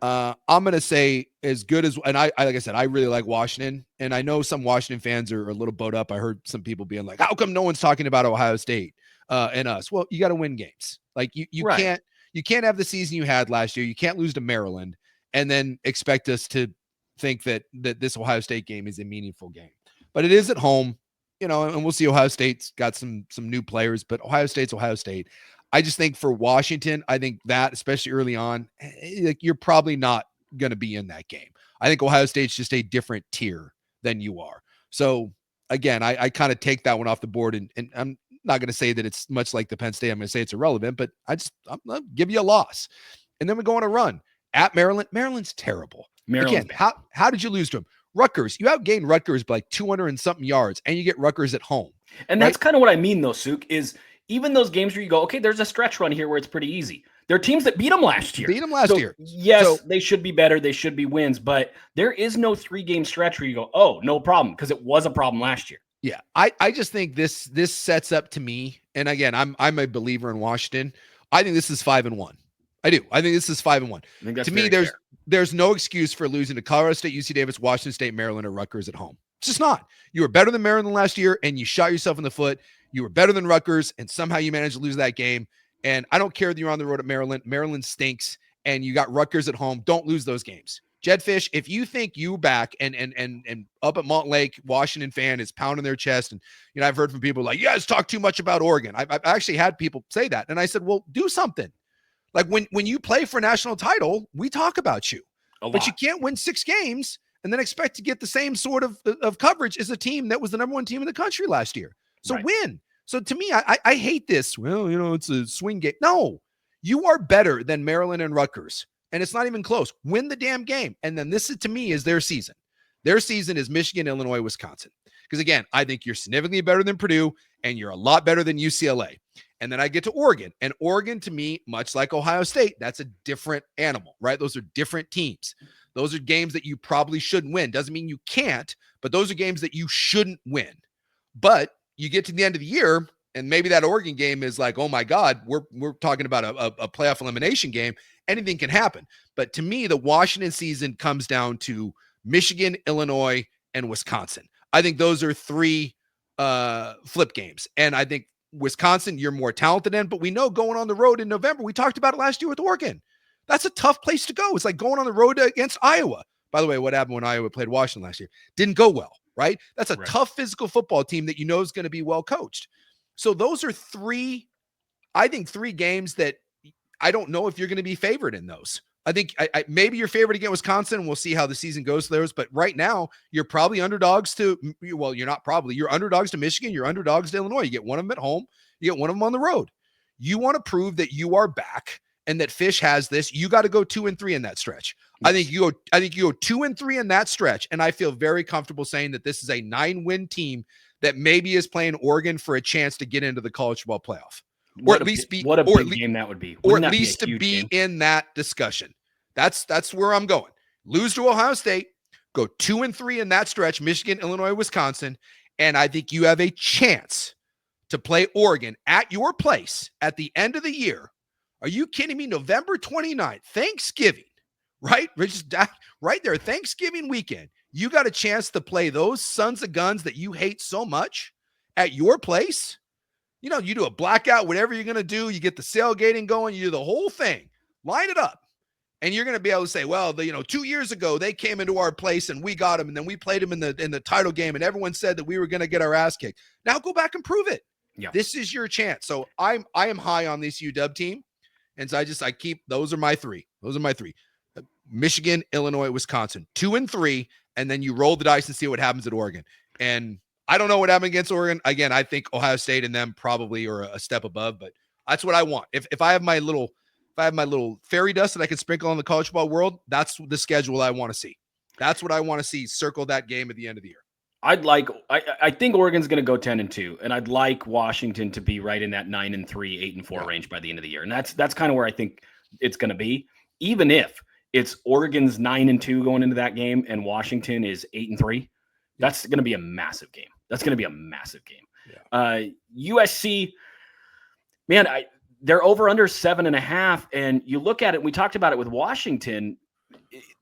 I'm going to say as good as, and I like I said, I really like Washington, and I know some Washington fans are a little bowed up. I heard some people being like, how come no one's talking about Ohio State and us? Well, you got to win games. Like you can't have the season you had last year. You can't lose to Maryland and then expect us to think that this Ohio State game is a meaningful game. But it is at home, and we'll see. Ohio State's got some new players, but Ohio State's Ohio State. I just think for Washington, I think that, especially early on, you're probably not going to be in that game. I think Ohio State's just a different tier than you are. So again, I kind of take that one off the board, and I'm not going to say that it's much like the Penn State. I'm going to say it's irrelevant, but I'll give you a loss. And then we go on a run at Maryland. Maryland's terrible. Again, how did you lose to them? Rutgers, you outgained Rutgers by like 200 and something yards, and you get Rutgers at home.
And that's kind of what I mean, though, Suke, is even those games where you go, okay, there's a stretch run here where it's pretty easy. There are teams that beat them last year. Yes, they should be better. They should be wins, but there is no 3-game stretch where you go, oh, no problem, because it was a problem last year.
Yeah, I just think this sets up to me, and again, I'm a believer in Washington. I think this is 5-1. I do. I think this is 5-1. To me, there's no excuse for losing to Colorado State, UC Davis, Washington State, Maryland, or Rutgers at home. It's just not. You were better than Maryland last year, and you shot yourself in the foot. You were better than Rutgers, and somehow you managed to lose that game. And I don't care that you're on the road at Maryland. Maryland stinks, and you got Rutgers at home. Don't lose those games. Jedfish, if you think you back and up at Montlake, Washington fan is pounding their chest, and I've heard from people like, you guys talk too much about Oregon. I've actually had people say that, and I said, well, do something. Like when you play for a national title, we talk about you, but you can't win 6 games and then expect to get the same sort of coverage as a team that was the number 1 team in the country last year. So win. So to me, I hate this. Well, it's a swing game. No, you are better than Maryland and Rutgers, and it's not even close. Win the damn game. And then this, to me, is their season. Their season is Michigan, Illinois, Wisconsin. Because again, I think you're significantly better than Purdue, and you're a lot better than UCLA. And then I get to Oregon. And Oregon, to me, much like Ohio State, that's a different animal, right? Those are different teams. Those are games that you probably shouldn't win. Doesn't mean you can't, but those are games that you shouldn't win. But you get to the end of the year, and maybe that Oregon game is like, oh my God, we're talking about a playoff elimination game. Anything can happen. But to me, the Washington season comes down to Michigan, Illinois, and Wisconsin. I think those are 3 flip games. And I think Wisconsin, you're more talented in, but we know going on the road in November, we talked about it last year with Oregon. That's a tough place to go. It's like going on the road against Iowa. By the way, what happened when Iowa played Washington last year? Didn't go well, right? That's a tough physical football team that you know is going to be well coached. So those are three games that I don't know if you're going to be favored in those. I think maybe you're favored against Wisconsin, and we'll see how the season goes to those. But right now, you're probably underdogs to, well, you're not probably, you're underdogs to Michigan, you're underdogs to Illinois. You get one of them at home, you get one of them on the road. You want to prove that you are back and that Fish has this. You got to go 2-3 in that stretch. Yes. I think you go 2-3 in that stretch, and I feel very comfortable saying that this is a 9-win team that maybe is playing Oregon for a chance to get into the college football playoff. Or at least be,
what a big game that would be.
Or at least to be in that discussion. That's where I'm going. Lose to Ohio State, go 2-3 in that stretch, Michigan, Illinois, Wisconsin, and I think you have a chance to play Oregon at your place at the end of the year. Are you kidding me? November 29th, Thanksgiving, right? Right there, Thanksgiving weekend. You got a chance to play those sons of guns that you hate so much at your place. You know, you do a blackout, whatever you're going to do. You get the sailgating going. You do the whole thing. Line it up. And you're going to be able to say, well, 2 years ago, they came into our place and we got them. And then we played them in the title game. And everyone said that we were going to get our ass kicked. Now go back and prove it. Yeah. This is your chance. So I am high on this UW team. And so I keep, those are my three. Michigan, Illinois, Wisconsin, 2-3. And then you roll the dice and see what happens at Oregon. And I don't know what happened against Oregon. Again, I think Ohio State and them probably are a step above, but that's what I want. If I have my little fairy dust that I can sprinkle on the college football world, that's the schedule I want to see. That's what I want to see. Circle that game at the end of the year.
I think Oregon's going to go 10-2, and I'd like Washington to be right in that 9-3, 8-4 range by the end of the year. And that's kind of where I think it's going to be, even if it's Oregon's 9-2 going into that game and Washington is 8-3. That's going to be a massive game. Yeah. USC, man, they're over under 7.5. And you look at it, we talked about it with Washington.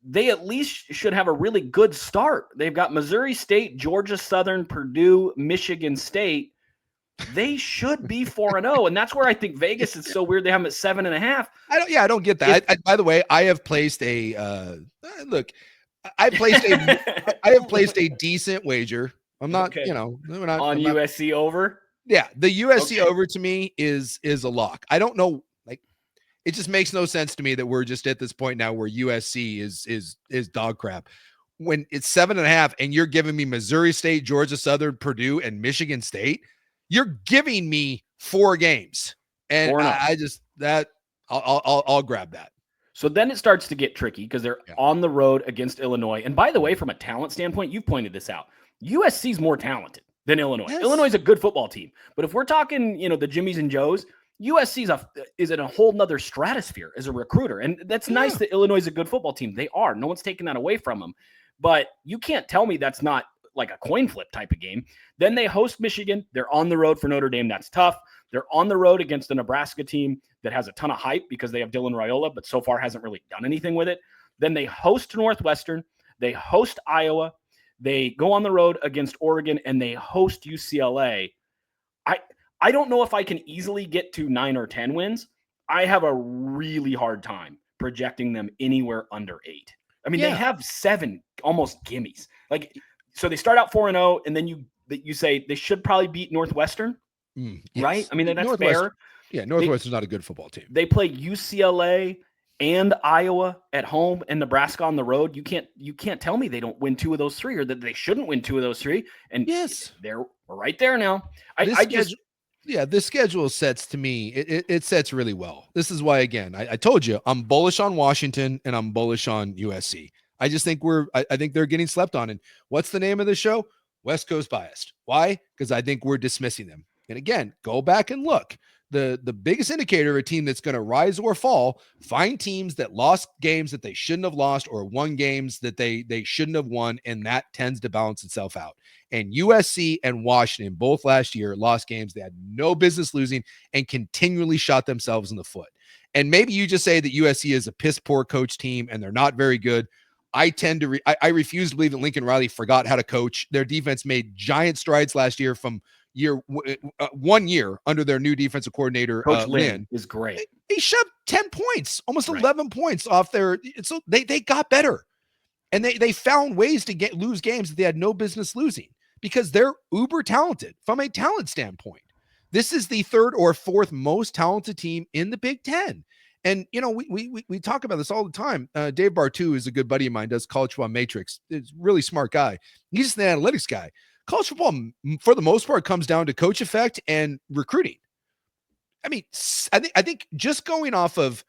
They at least should have a really good start. They've got Missouri State, Georgia Southern, Purdue, Michigan State. They should be 4-0. And that's where I think Vegas is so weird. They have them at 7.5.
I don't get that. By the way, I have placed I have placed a decent wager. I'm not,
okay.
We're not
on USC over.
Yeah, the USC over to me is a lock. I don't know, it just makes no sense to me that we're just at this point now where USC is dog crap. When it's 7.5 and you're giving me Missouri State, Georgia Southern, Purdue, and Michigan State, you're giving me 4 games, and I'll grab that.
So then it starts to get tricky because they're on the road against Illinois. And by the way, from a talent standpoint, you pointed this out. USC is more talented than Illinois. Yes. Illinois is a good football team. But if we're talking, the Jimmies and Joes, USC is in a whole nother stratosphere as a recruiter. And that's nice that Illinois is a good football team. They are. No one's taking that away from them. But you can't tell me that's not like a coin flip type of game. Then they host Michigan. They're on the road for Notre Dame. That's tough. They're on the road against the Nebraska team that has a ton of hype because they have Dylan Raiola, but so far hasn't really done anything with it. Then they host Northwestern. They host Iowa. They go on the road against Oregon, and they host UCLA. I don't know if I can easily get to 9 or 10 wins. I have a really hard time projecting them anywhere under 8. I mean, they have 7 almost gimmies. So they start out 4-0, and then you say they should probably beat Northwestern, right? I mean, that's fair.
Yeah, Northwestern's not a good football team.
They play UCLA and Iowa at home and Nebraska on the road. You can't tell me they don't win 2 of those 3 or that they shouldn't win 2 of those 3. And we're right there now.
This schedule sets to me. It sets really well. This is why, again, I told you I'm bullish on Washington and I'm bullish on USC. I just think I think they're getting slept on. And what's the name of the show? West Coast Biased. Why? Because I think we're dismissing them. And again, go back and look. The biggest indicator of a team that's going to rise or fall, find teams that lost games that they shouldn't have lost or won games that they shouldn't have won, and that tends to balance itself out. And USC and Washington both last year lost games they had no business losing and continually shot themselves in the foot. And maybe you just say that USC is a piss poor coach team and they're not very good. I tend to I refuse to believe that Lincoln Riley forgot how to coach. Their defense made giant strides last year from 1 year under their new defensive coordinator.
Coach
Lynn
is great.
They shoved 10 points, almost 11 points off their. So they got better, and they found ways to lose games that they had no business losing because they're uber talented from a talent standpoint. This is the third or fourth most talented team in the Big Ten. And, you know, we talk about this all the time. Dave Bartu is a good buddy of mine, does college football matrix. He's a really smart guy. He's just an analytics guy. College football, for the most part, comes down to coach effect and recruiting. I mean, I think just going off of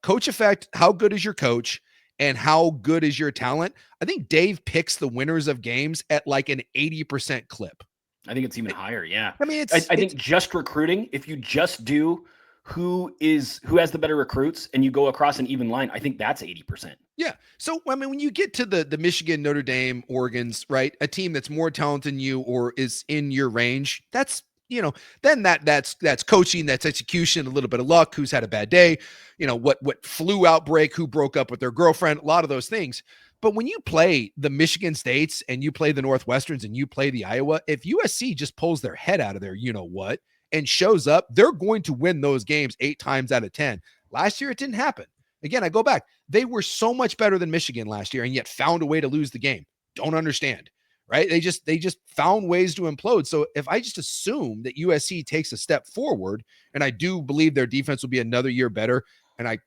coach effect, how good is your coach and how good is your talent? I think Dave picks the winners of games at like an 80% clip.
I think it's even higher. Yeah.
I mean,
I think just recruiting, if you just do who has the better recruits and you go across an even line, I think that's 80%.
Yeah. So, I mean, when you get to the Michigan, Notre Dame, Oregon's, right, a team that's more talented than you or is in your range, that's, you know, then that's coaching, that's execution, a little bit of luck, who's had a bad day, you know, what flu outbreak, who broke up with their girlfriend, a lot of those things. But when you play the Michigan States and you play the Northwesterns and you play the Iowa, if USC just pulls their head out of there, you know what, and shows up, they're going to win those games 8 times out of 10. Last year, it didn't happen. Again, I go back. They were so much better than Michigan last year and yet found a way to lose the game. Don't understand, right? They just found ways to implode. So if I just assume that USC takes a step forward, and I do believe their defense will be another year better, and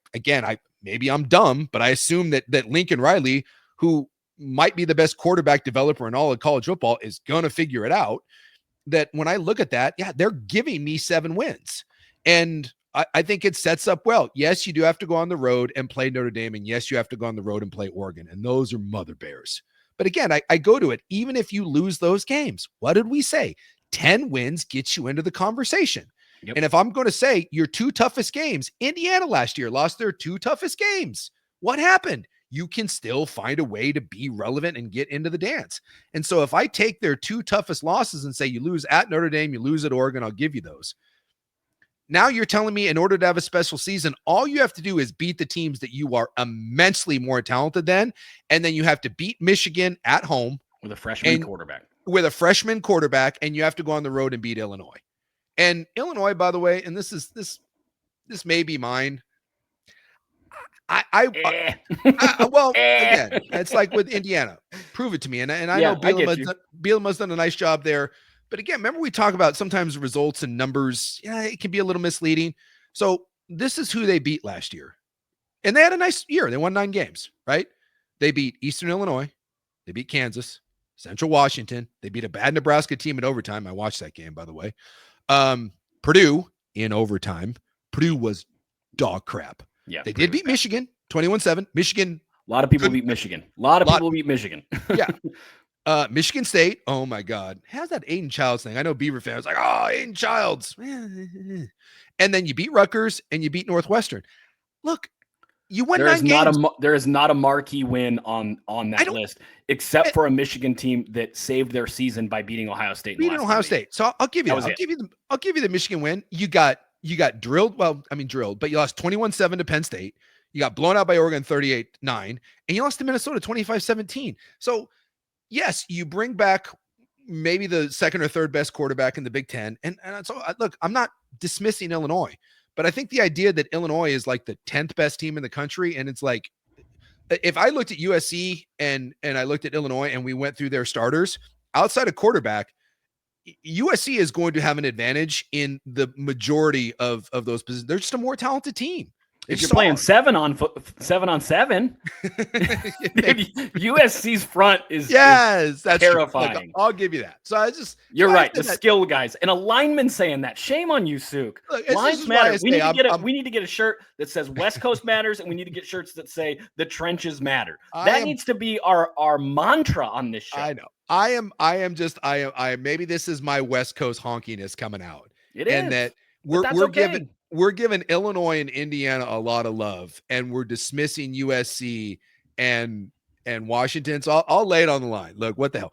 maybe I'm dumb, but I assume that Lincoln Riley, who might be the best quarterback developer in all of college football, is going to figure it out. That when I look at that, yeah, they're giving me 7 wins. And I think it sets up well. Yes, you do have to go on the road and play Notre Dame. And yes, you have to go on the road and play Oregon. And those are mother bears. But again, I go to it, even if you lose those games, what did we say? 10 wins gets you into the conversation. Yep. And if I'm going to say your 2 toughest games, Indiana last year lost their 2 toughest games. What happened? You can still find a way to be relevant and get into the dance. And so if I take their 2 toughest losses and say you lose at Notre Dame, you lose at Oregon, I'll give you those. Now you're telling me in order to have a special season, all you have to do is beat the teams that you are immensely more talented than, and then you have to beat Michigan at home
with a freshman quarterback.
And you have to go on the road and beat Illinois. And Illinois, by the way, and this may be mine. Well, again, it's like with Indiana. Prove it to me. And I know Bielema's done a nice job there. But again, remember we talk about sometimes results and numbers. Yeah, it can be a little misleading. So this is who they beat last year. And they had a nice year. They won 9 games, right? They beat Eastern Illinois. They beat Kansas, Central Washington. They beat a bad Nebraska team in overtime. I watched that game, by the way. Purdue in overtime. Purdue was dog crap. Yeah, they did beat Michigan 21-7. Michigan.
A lot of people beat Michigan. A lot of people beat Michigan.
Yeah. Michigan State. Oh my God. How's that Aiden Childs thing? I know Beaver fans like, oh, Aiden Childs. And then you beat Rutgers and you beat Northwestern. Look, you won 9 games.
There is not a marquee win on that list, except for a Michigan team that saved their season by beating Ohio State.
So I'll give you the Michigan win. You got drilled. Well, I mean, drilled, but you lost 21-7 to Penn State. You got blown out by Oregon 38-9, and you lost to Minnesota 25-17. So yes, you bring back maybe the second or third best quarterback in the Big Ten. And so look, I'm not dismissing Illinois, but I think the idea that Illinois is like the 10th best team in the country. And it's like, if I looked at USC and I looked at Illinois and we went through their starters outside of quarterback, USC is going to have an advantage in the majority of those positions. They're just a more talented team.
If you're playing 7-on-7, USC's front is
that's
terrifying.
Look, I'll give you that. So
you're right. The skill guys and a lineman saying that. Shame on you, Suke. Lines matter. We need to get a shirt that says West Coast matters, and we need to get shirts that say the trenches matter. That needs to be our mantra on this show.
I know. I am maybe this is my West Coast honkiness coming out.
It is.
And that we're giving Illinois and Indiana a lot of love, and we're dismissing USC and Washington. So I'll lay it on the line. Look, what the hell?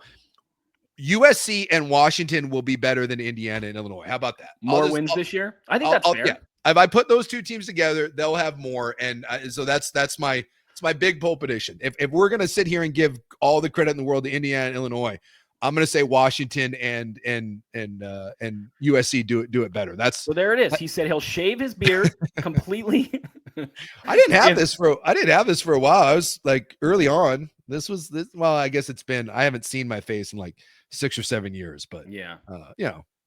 USC and Washington will be better than Indiana and Illinois. How about that?
More wins this year? I think that's fair.
Yeah. If I put those 2 teams together, they'll have more. And so that's my It's my big poll prediction. If we're going to sit here and give all the credit in the world to Indiana and Illinois, I'm going to say Washington and USC do it better. That's
so there it is. He said he'll shave his beard completely.
I didn't have this for a while. I was like early on. Well, I guess I haven't seen my face in like 6 or 7 years, but
yeah,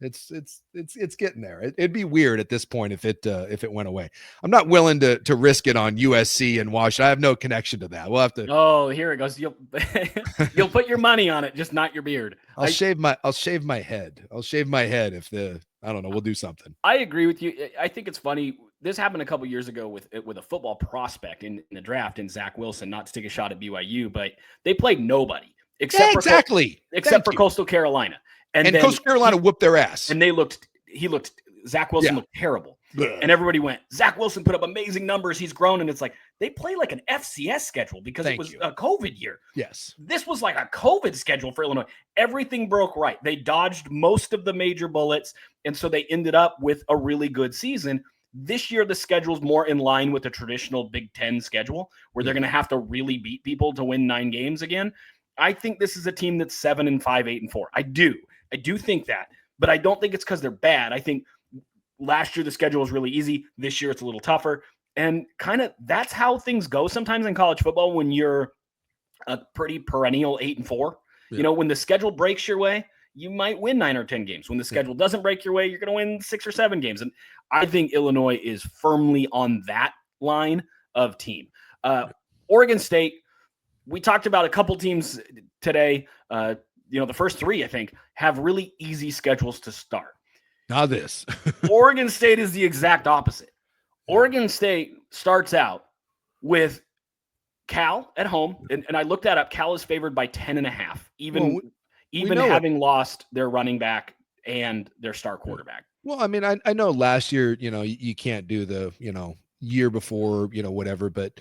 it's getting there. It'd be weird at this point if it went away. I'm not willing to risk it on USC and Washington. I have no connection to that. We'll have to.
Oh, here it goes. You'll put your money on it, just not your beard.
I'll shave my head. I'll shave my head I don't know. We'll do something.
I agree with you. I think it's funny. This happened a couple years ago with a football prospect in the draft in Zach Wilson, not to take a shot at BYU, but they played nobody except for Coastal Carolina. And then
Coastal Carolina whooped their ass.
And Zach Wilson looked terrible. Blech. And everybody went, Zach Wilson put up amazing numbers. He's grown. And it's like, they play like an FCS schedule because it was a COVID year.
Yes.
This was like a COVID schedule for Illinois. Everything broke right. They dodged most of the major bullets. And so they ended up with a really good season. This year, the schedule is more in line with the traditional Big Ten schedule, where they're going to have to really beat people to win 9 games again. I think this is a team that's 7-5, 8-4. I do think that, but I don't think it's because they're bad. I think last year the schedule was really easy. This year it's a little tougher. And kind of that's how things go sometimes in college football when you're a pretty perennial 8-4. Yeah. You know, when the schedule breaks your way, you might win 9 or 10 games. When the schedule doesn't break your way, you're going to win 6 or 7 games. And I think Illinois is firmly on that line of team. Oregon State, we talked about a couple teams today. The first 3, I think, have really easy schedules to start.
Now this.
Oregon State is the exact opposite. Oregon State starts out with Cal at home, and I looked that up. Cal is favored by 10.5, even having lost their running back and their star quarterback.
Well, I mean, I know last year, you can't do the, year before, whatever, but,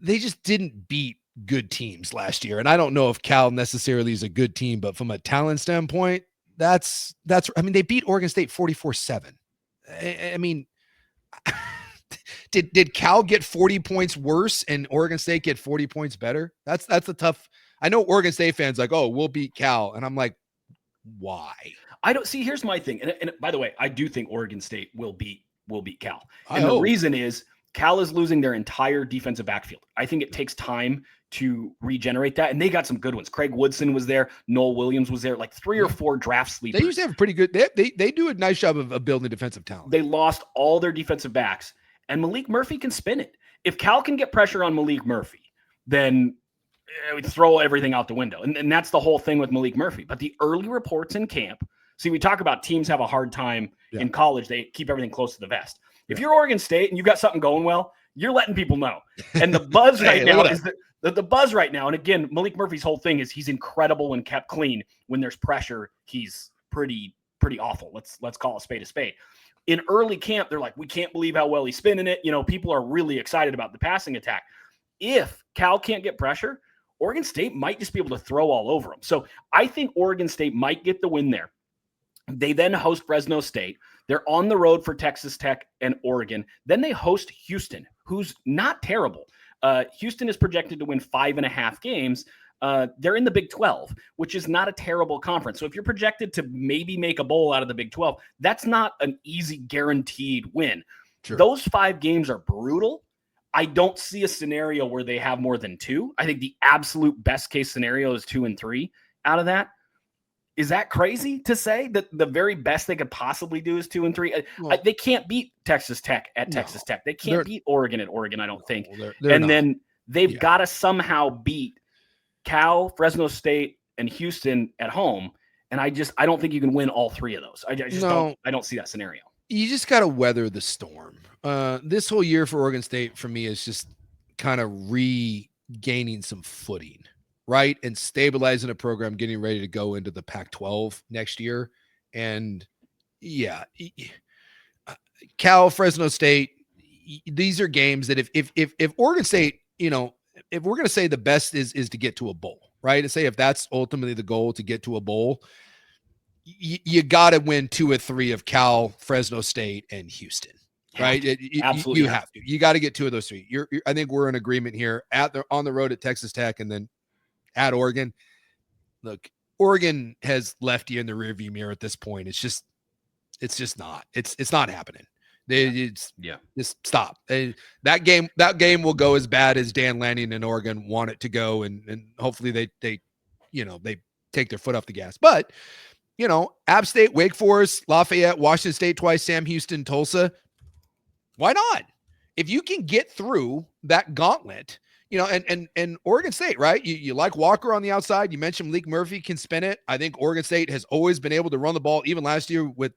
they just didn't beat good teams last year. And I don't know if Cal necessarily is a good team, but from a talent standpoint, they beat Oregon State 44-7. I mean, did Cal get 40 points worse and Oregon State get 40 points better? That's a tough. I know Oregon State fans like, oh, we'll beat Cal. And I'm like, why?
I don't see, here's my thing. And by the way, I do think Oregon State will beat Cal. And the reason is Cal is losing their entire defensive backfield. I think it takes time to regenerate that. And they got some good ones. Craig Woodson was there. Noel Williams was there, like 3 or 4 draft sleepers.
They usually have a pretty good, they do a nice job of building defensive talent.
They lost all their defensive backs, and Malik Murphy can spin it. If Cal can get pressure on Malik Murphy, then throw everything out the window. And that's the whole thing with Malik Murphy. But the early reports in camp, see, we talk about teams have a hard time in college. They keep everything close to the vest. If you're Oregon State and you got something going well, you're letting people know. And the buzz right now is the buzz right now. And again, Malik Murphy's whole thing is he's incredible when kept clean. When there's pressure, he's pretty awful. Let's call a spade a spade. In early camp, they're like, we can't believe how well he's spinning it. People are really excited about the passing attack. If Cal can't get pressure, Oregon State might just be able to throw all over them. So I think Oregon State might get the win there. They then host Fresno State. They're on the road for Texas Tech and Oregon. Then they host Houston, who's not terrible. Houston is projected to win 5.5 games. They're in the Big 12, which is not a terrible conference. So if you're projected to maybe make a bowl out of the Big 12, that's not an easy guaranteed win. Sure. Those 5 games are brutal. I don't see a scenario where they have more than 2. I think the absolute best case scenario is 2 and 3 out of that. Is that crazy to say that the very best they could possibly do is 2 and 3? Well, they can't beat Texas Tech at Texas Tech. They can't beat Oregon at Oregon, I don't think. Then they've got to somehow beat Cal, Fresno State, and Houston at home. And I don't think you can win all 3 of those. I don't see that scenario.
You just got to weather the storm. This whole year for Oregon State, for me, is just kind of regaining some footing. Right. And stabilizing a program, getting ready to go into the Pac-12 next year. And Cal, Fresno State, these are games that if Oregon State, if we're going to say the best is to get to a bowl, right? And say, if that's ultimately the goal, to get to a bowl, you got to win 2 or 3 of Cal, Fresno State, and Houston. right?
Absolutely
You have to. You got to get 2 of those 3. I think we're in agreement here. On the road at Texas Tech and then at Oregon. Look, Oregon has left you in the rearview mirror at this point. It's just not. It's not happening. Just stop. That game will go as bad as Dan Lanning and Oregon want it to go, and hopefully they take their foot off the gas. But App State, Wake Forest, Lafayette, Washington State twice, Sam Houston, Tulsa. Why not? If you can get through that gauntlet, and Oregon State, right? You like Walker on the outside. You mentioned Malik Murphy can spin it. I think Oregon State has always been able to run the ball, even last year with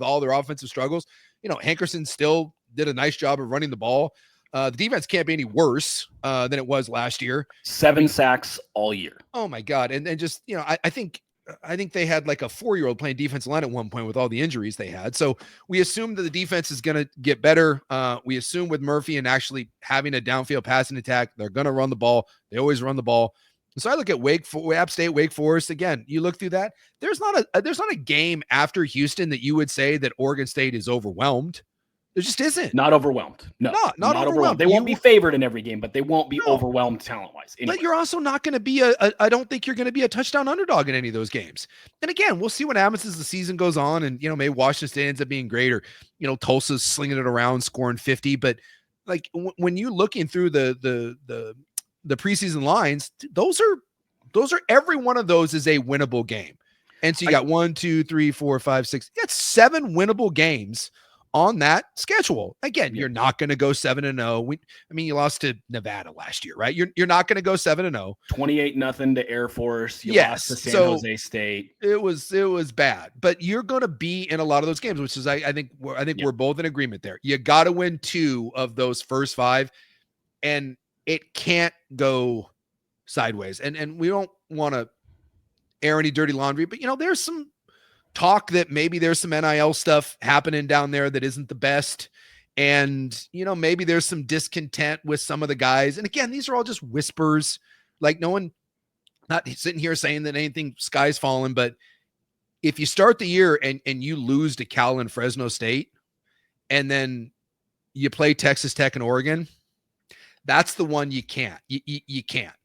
all their offensive struggles. Hankerson still did a nice job of running the ball. The defense can't be any worse than it was last year.
7 sacks all year.
Oh my God. And just, I think they had like a 4-year-old playing defensive line at one point with all the injuries they had. So we assume that the defense is going to get better. We assume with Murphy and actually having a downfield passing attack, they're going to run the ball. They always run the ball. So I look at App State, Wake Forest. Again, you look through that. There's not a game after Houston that you would say that Oregon State is overwhelmed. There just isn't.
Not overwhelmed. No,
not overwhelmed.
They won't be favored in every game, but they won't be overwhelmed talent-wise. Anyway.
But you're also not going to be I don't think you're going to be a touchdown underdog in any of those games. And again, we'll see what happens as the season goes on. And, maybe Washington State ends up being great, or, Tulsa's slinging it around, scoring 50. But like when you're looking through the preseason lines, those are every one of those is a winnable game. And so you got 1, 2, 3, 4, 5, 6. You got 7 winnable games on that schedule. Again, you're not going to go 7-0. You lost to Nevada last year, right? You're not going to go 7-0.
28-0 to Air Force. You lost to San Jose State.
It was bad, but you're going to be in a lot of those games, which is I think we're both in agreement there. You got to win 2 of those first 5, and it can't go sideways. And we don't want to air any dirty laundry, but there's some talk that maybe there's some NIL stuff happening down there that isn't the best. And, maybe there's some discontent with some of the guys. And again, these are all just whispers. Like no one, not sitting here saying that anything sky's falling, but if you start the year and you lose to Cal and Fresno State, and then you play Texas Tech and Oregon, that's the one you can't. You can't.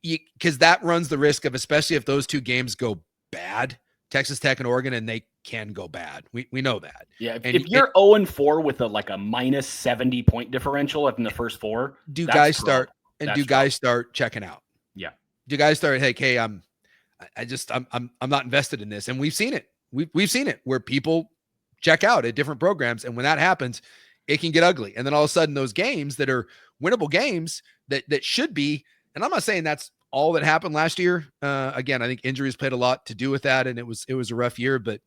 Because that runs the risk of, especially if those 2 games go bad, Texas Tech and Oregon, and they can go bad. We know that.
Yeah. If you're 0-4 with a minus 70 point differential in the first 4,
do guys start checking out?
Yeah.
Do guys start, hey, I'm not invested in this. And we've seen it. We've seen it where people check out at different programs. And when that happens, it can get ugly. And then all of a sudden those games that are winnable games that should be, and I'm not saying that's all that happened last year. Again, I think injuries played a lot to do with that, and it was a rough year. But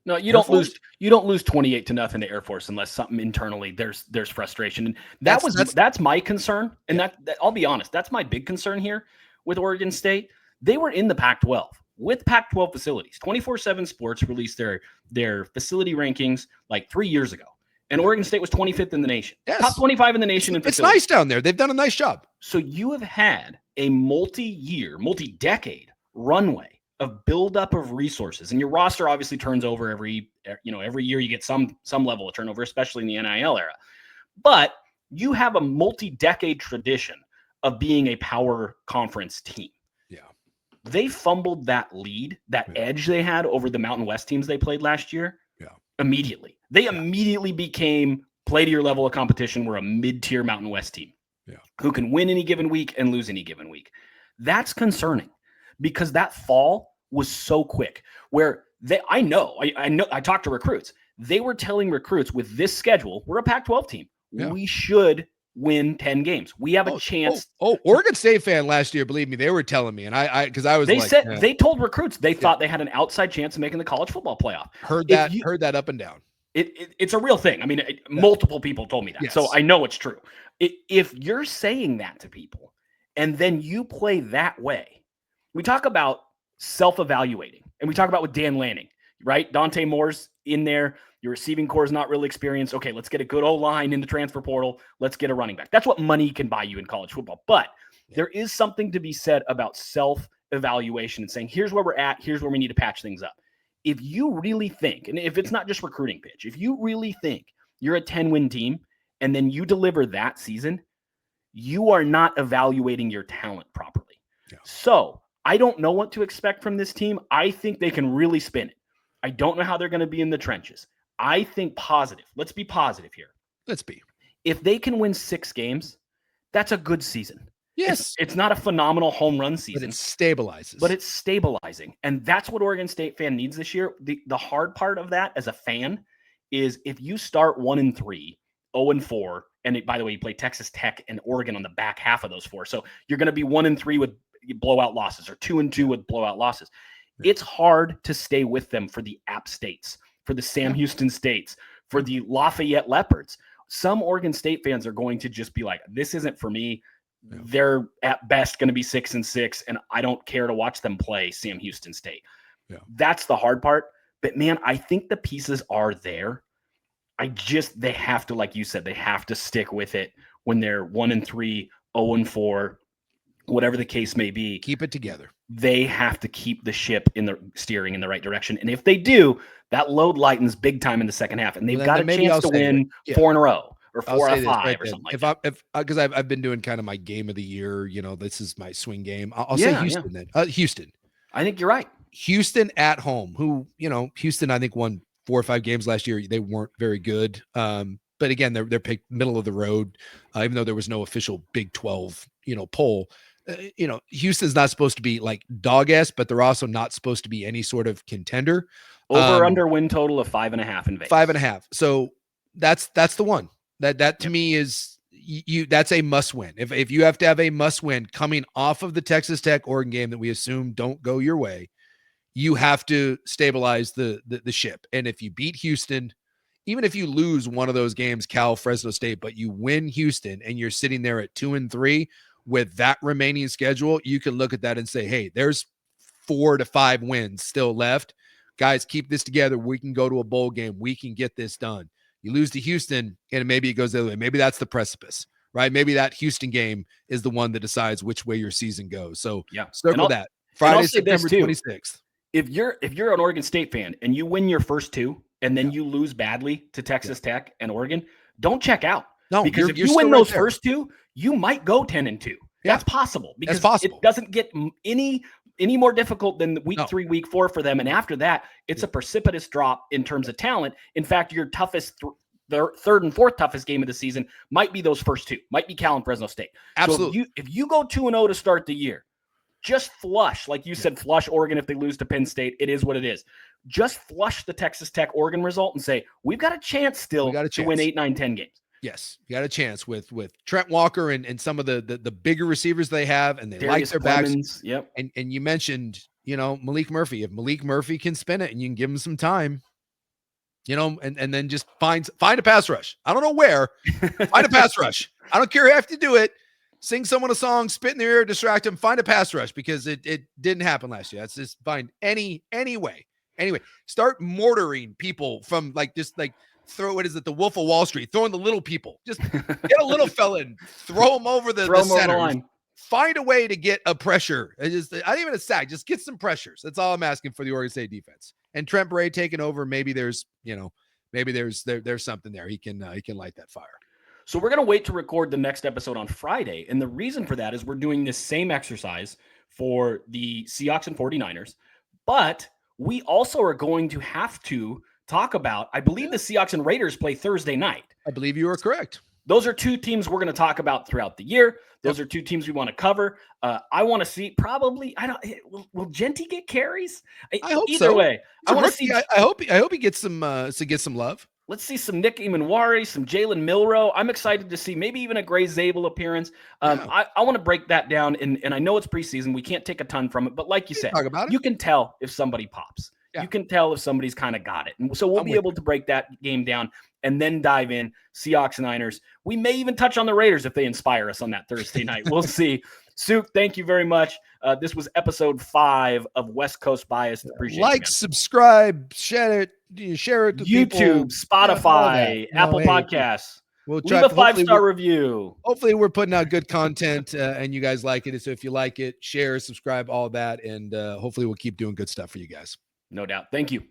no, you don't lose 28-0 to Air Force unless something internally there's frustration, and that's my concern. And that I'll be honest, that's my big concern here with Oregon State. They were in the Pac-12 with Pac-12 facilities. 24/7 Sports released their facility rankings like 3 years ago. And Oregon State was 25th in the nation. Yes. Top 25 in the nation.
It's nice down there. They've done a nice job.
So you have had a multi-decade runway of buildup of resources. And your roster obviously turns over every year. You get some level of turnover, especially in the NIL era. But you have a multi-decade tradition of being a power conference team.
Yeah.
They fumbled that lead, that edge they had over the Mountain West teams they played last year. Immediately. They immediately became play to your level of competition. We're a mid-tier Mountain West team who can win any given week and lose any given week. That's concerning because that fall was so quick where I talked to recruits. They were telling recruits with this schedule, we're a Pac-12 team. Yeah. We should win 10 games. We have a chance.
Oregon State fan last year, believe me, they were telling me, and
they told recruits they thought they had an outside chance of making the college football playoff.
Heard that up and down.
It's a real thing. I mean, multiple people told me that, so I know it's true. If you're saying that to people, and then you play that way, we talk about self-evaluating, and we talk about with Dan Lanning, right? Dante Moore's in there. Your receiving core is not really experienced. Okay, let's get a good O-line in the transfer portal. Let's get a running back. That's what money can buy you in college football. But there is something to be said about self-evaluation and saying, here's where we're at. Here's where we need to patch things up. If you really think, and if it's not just recruiting pitch, if you really think you're a 10-win team, and then you deliver that season, you are not evaluating your talent properly. Yeah. So I don't know what to expect from this team. I think they can really spin it. I don't know how they're going to be in the trenches. I think positive. Let's be positive here.
Let's be.
If they can win 6 games, that's a good season.
Yes.
It's not a phenomenal home run season.
But it stabilizes.
But it's stabilizing. And that's what Oregon State fan needs this year. The hard part of that as a fan is if you start 1-3, 0-4, and by the way, you play Texas Tech and Oregon on the back half of those 4. So you're going to be 1-3 with blowout losses or 2-2 with blowout losses. Yeah. It's hard to stay with them for the App States, for the Sam Houston States, for the Lafayette Leopards. Some Oregon State fans are going to just be like, this isn't for me. Yeah. They're at best going to be 6-6, and I don't care to watch them play Sam Houston State. Yeah. That's the hard part. But man, I think the pieces are there. They have to, like you said, they have to stick with it when they're 1-3, 0-4, whatever the case may be.
Keep it together.
They have to keep the ship steering in the right direction. And if they do, that load lightens big time in the second half. And they've got a chance to win 4 in a row or 4 out of 5 or something like that.
Because I've been doing kind of my game of the year, this is my swing game. I'll say Houston then. Houston.
I think you're right.
Houston at home, who, Houston, I think won 4 or 5 games last year. They weren't very good. But again, they're picked middle of the road, even though there was no official Big 12, poll. Houston's not supposed to be like dog-ass, but they're also not supposed to be any sort of contender.
Under win total of 5.5 in Vegas.
5.5. So that's the one that to me is that's a must win. If you have to have a must win coming off of the Texas Tech Oregon game that we assume don't go your way, you have to stabilize the ship. And if you beat Houston, even if you lose one of those games, Cal, Fresno State, but you win Houston and you're sitting there at 2-3 with that remaining schedule, you can look at that and say, hey, there's 4 to 5 wins still left. Guys, keep this together. We can go to a bowl game. We can get this done. You lose to Houston, and maybe it goes the other way. Maybe that's the precipice, right? Maybe that Houston game is the one that decides which way your season goes. So circle that. Friday, September 26th.
If you're an Oregon State fan and you win your first 2 and then you lose badly to Texas Tech and Oregon, don't check out.
No,
because if you win those first 2, you might go 10-2. Yeah. That's possible because it doesn't get any more difficult than week 3, week 4 for them. And after that, it's a precipitous drop in terms of talent. In fact, your toughest, the third and fourth toughest game of the season might be those first 2, might be Cal and Fresno State.
Absolutely.
So if you go 2-0 to start the year, just flush, like you said, flush Oregon if they lose to Penn State. It is what it is. Just flush the Texas Tech Oregon result and say, we've got a chance still to win 8, 9, 10 games.
Yes, you got a chance with Trent Walker and some of the bigger receivers they have, and they
Darius
like their
Clemens, backs. Yep.
And you mentioned, Malik Murphy. If Malik Murphy can spin it and you can give him some time, and then just find a pass rush. I don't know where. Find a pass rush. I don't care who have to do it. Sing someone a song, spit in their ear, distract them, find a pass rush because it didn't happen last year. That's just find any way. Anyway, start mortaring people from throw the Wolf of Wall Street, throwing the little people. Just get a little fella and throw him over the center. Line. Find a way to get a pressure. Not even a sack. Just get some pressures. That's all I'm asking for the Oregon State defense. And Trent Bray taking over. Maybe there's something there. He can light that fire.
So we're going to wait to record the next episode on Friday. And the reason for that is we're doing this same exercise for the Seahawks and 49ers. But we also are going to have to talk about, I believe the Seahawks and Raiders play Thursday night.
I believe you are correct.
Those are 2 teams we're going to talk about throughout the year. Those are 2 teams we want to cover. I want to see probably, will Genty get carries?
I hope
Either
so.
way. I want to see.
I hope he gets some love.
Let's see some Nick Emanwari, some Jalen Milroe. I'm excited to see maybe even a Gray Zabel appearance. I want to break that down, and I know it's preseason. We can't take a ton from it, but like you said, you can tell if somebody pops. Yeah. You can tell if somebody's kind of got it. And so we'll be able to break that game down and then dive in Seahawks and Niners. We may even touch on the Raiders if they inspire us on that Thursday night. We'll see. Suke, thank you very much. This was episode 5 of West Coast Bias. Appreciate it.
Subscribe, share it to
YouTube,
people.
Spotify, Apple Podcasts.
We'll
leave a 5-star review.
Hopefully we're putting out good content and you guys like it. So if you like it, share, subscribe, all that. And hopefully we'll keep doing good stuff for you guys.
No doubt. Thank you.